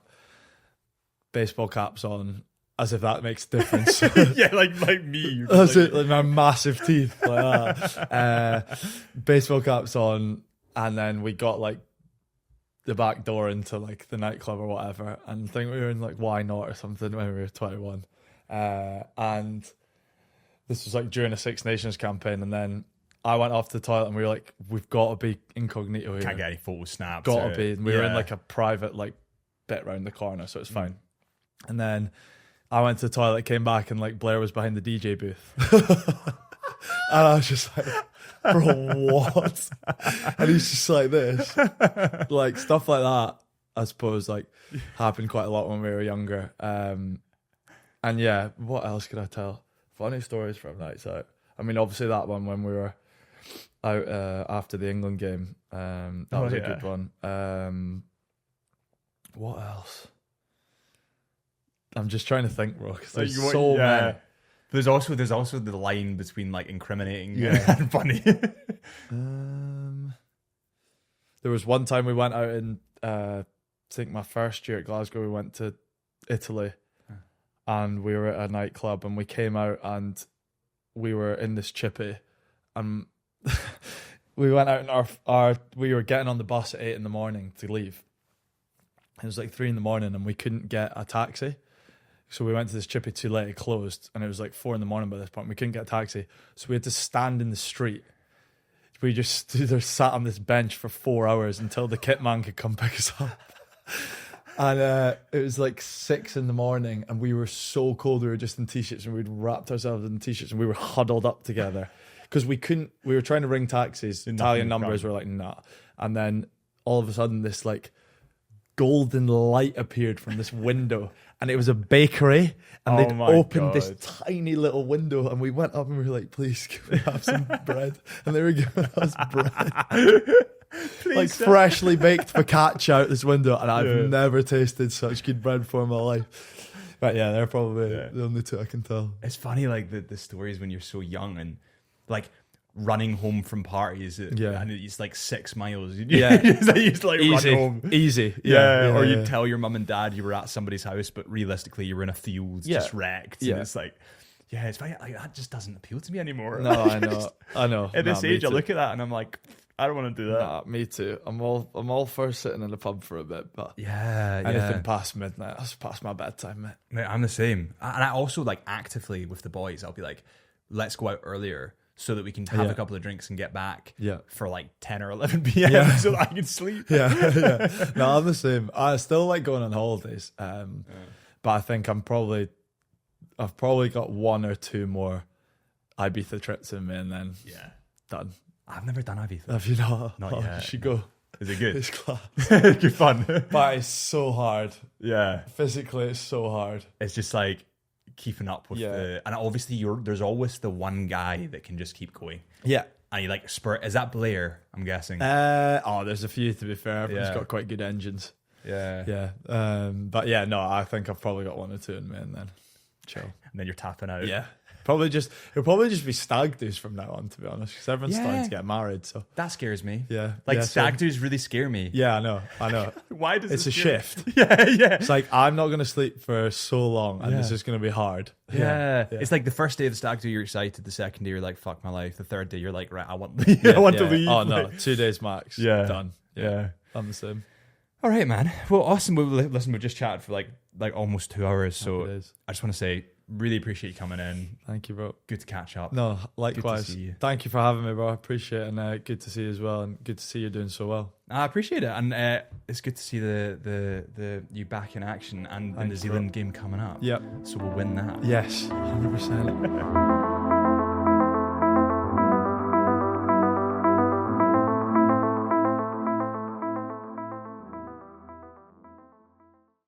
baseball caps on, as if that makes a difference. Yeah, like me. That's it, like my massive teeth, like that. Baseball caps on, and then we got like the back door into like the nightclub or whatever, and I think we were in like Why Not or something when we were 21, and this was like during a Six Nations campaign, and then I went off to the toilet and we were like, we've got to be incognito here. Can't get any photo snaps. Got to be. And we were in like a private like bit round the corner, so it's fine. And then I went to the toilet, came back, and like Blair was behind the DJ booth. And I was just like, bro, what? And he's just like this. Like stuff like that, I suppose, like happened quite a lot when we were younger. And yeah, what else could I tell? Funny stories from nights out. I mean, obviously that one when we were out after the England game. That was a good one. What else? I'm just trying to think, bro. There's so many. There's also the line between like incriminating and funny. There was one time we went out in I think my first year at Glasgow. We went to Italy. And we were at a nightclub, and we came out and we were in this chippy, and we went out and we were getting on the bus at 8 a.m. to leave. It was like 3 a.m, and we couldn't get a taxi. So we went to this chippy too late, it closed, and it was like 4 a.m. by this point. We couldn't get a taxi. So we had to stand in the street. We just stood there, sat on this bench for 4 hours until the kit man could come pick us up. And it was like 6 a.m, and we were so cold. We were just in t-shirts, and we'd wrapped ourselves in t-shirts, and we were huddled up together because we were trying to ring taxis. Italian numbers were like, nah. And then all of a sudden this like golden light appeared from this window, and it was a bakery, and they'd opened this tiny little window, and we went up and we were like, please, can we have some bread? And they were giving us bread. Like freshly baked focaccia out this window, and I've never tasted such good bread before in my life. But yeah, they're probably the only two I can tell. It's funny, like the stories when you're so young and like running home from parties, and it's like 6 miles. You used to like Easy. run home. Easy. Or you'd tell your mum and dad you were at somebody's house, but realistically you were in a field just wrecked. Yeah. And it's like, yeah, it's funny, like that just doesn't appeal to me anymore. No, I know. At this age, I look at that and I'm like, I don't want to do that. Nah, me too. I'm all for sitting in the pub for a bit, but anything past midnight, that's past my bedtime, mate. Mate, I'm the same. And I also like actively with the boys, I'll be like, let's go out earlier so that we can have a couple of drinks and get back for like 10 or 11 p.m. so that I can sleep. No, I'm the same. I still like going on holidays, but I think I've probably got 1 or 2 more Ibiza trips in me, and then done. I've never done Ibiza. Have you not? Not yet. You should go. Is it good? It's class. Good fun. But it's so hard. Yeah. Physically, it's so hard. It's just like keeping up with and obviously there's always the one guy that can just keep going. Yeah. And you like spurt. Is that Blair? I'm guessing. There's a few, to be fair. Everyone's got quite good engines. Yeah. But yeah, no, I think I've probably got 1 or 2 in me, and then chill. And then you're tapping out. Yeah. It'll probably just be stag do's from now on, to be honest, because everyone's starting to get married. So that scares me. Yeah. Like stag do's really scare me. Yeah, I know. Why does it's a scare shift? Me? Yeah. It's like I'm not going to sleep for so long, and this is going to be hard. Yeah. It's like the first day of the stag do, you're excited. The second day, you're like, fuck my life. The third day, you're like, right, I want to leave. Oh no, 2 days max. Yeah. Done. Yeah. I'm the same. All right, man. Well, awesome. Listen, we just chatted for like almost 2 hours. So I just want to say, really appreciate you coming in. Thank you, bro. Good to catch up. No, likewise. Good to see you. Thank you for having me, bro. I appreciate it, and good to see you as well, and good to see you doing so well. I appreciate it, and it's good to see the you back in action and the New Zealand game coming up. Yep. So we'll win that. Yes, 100%.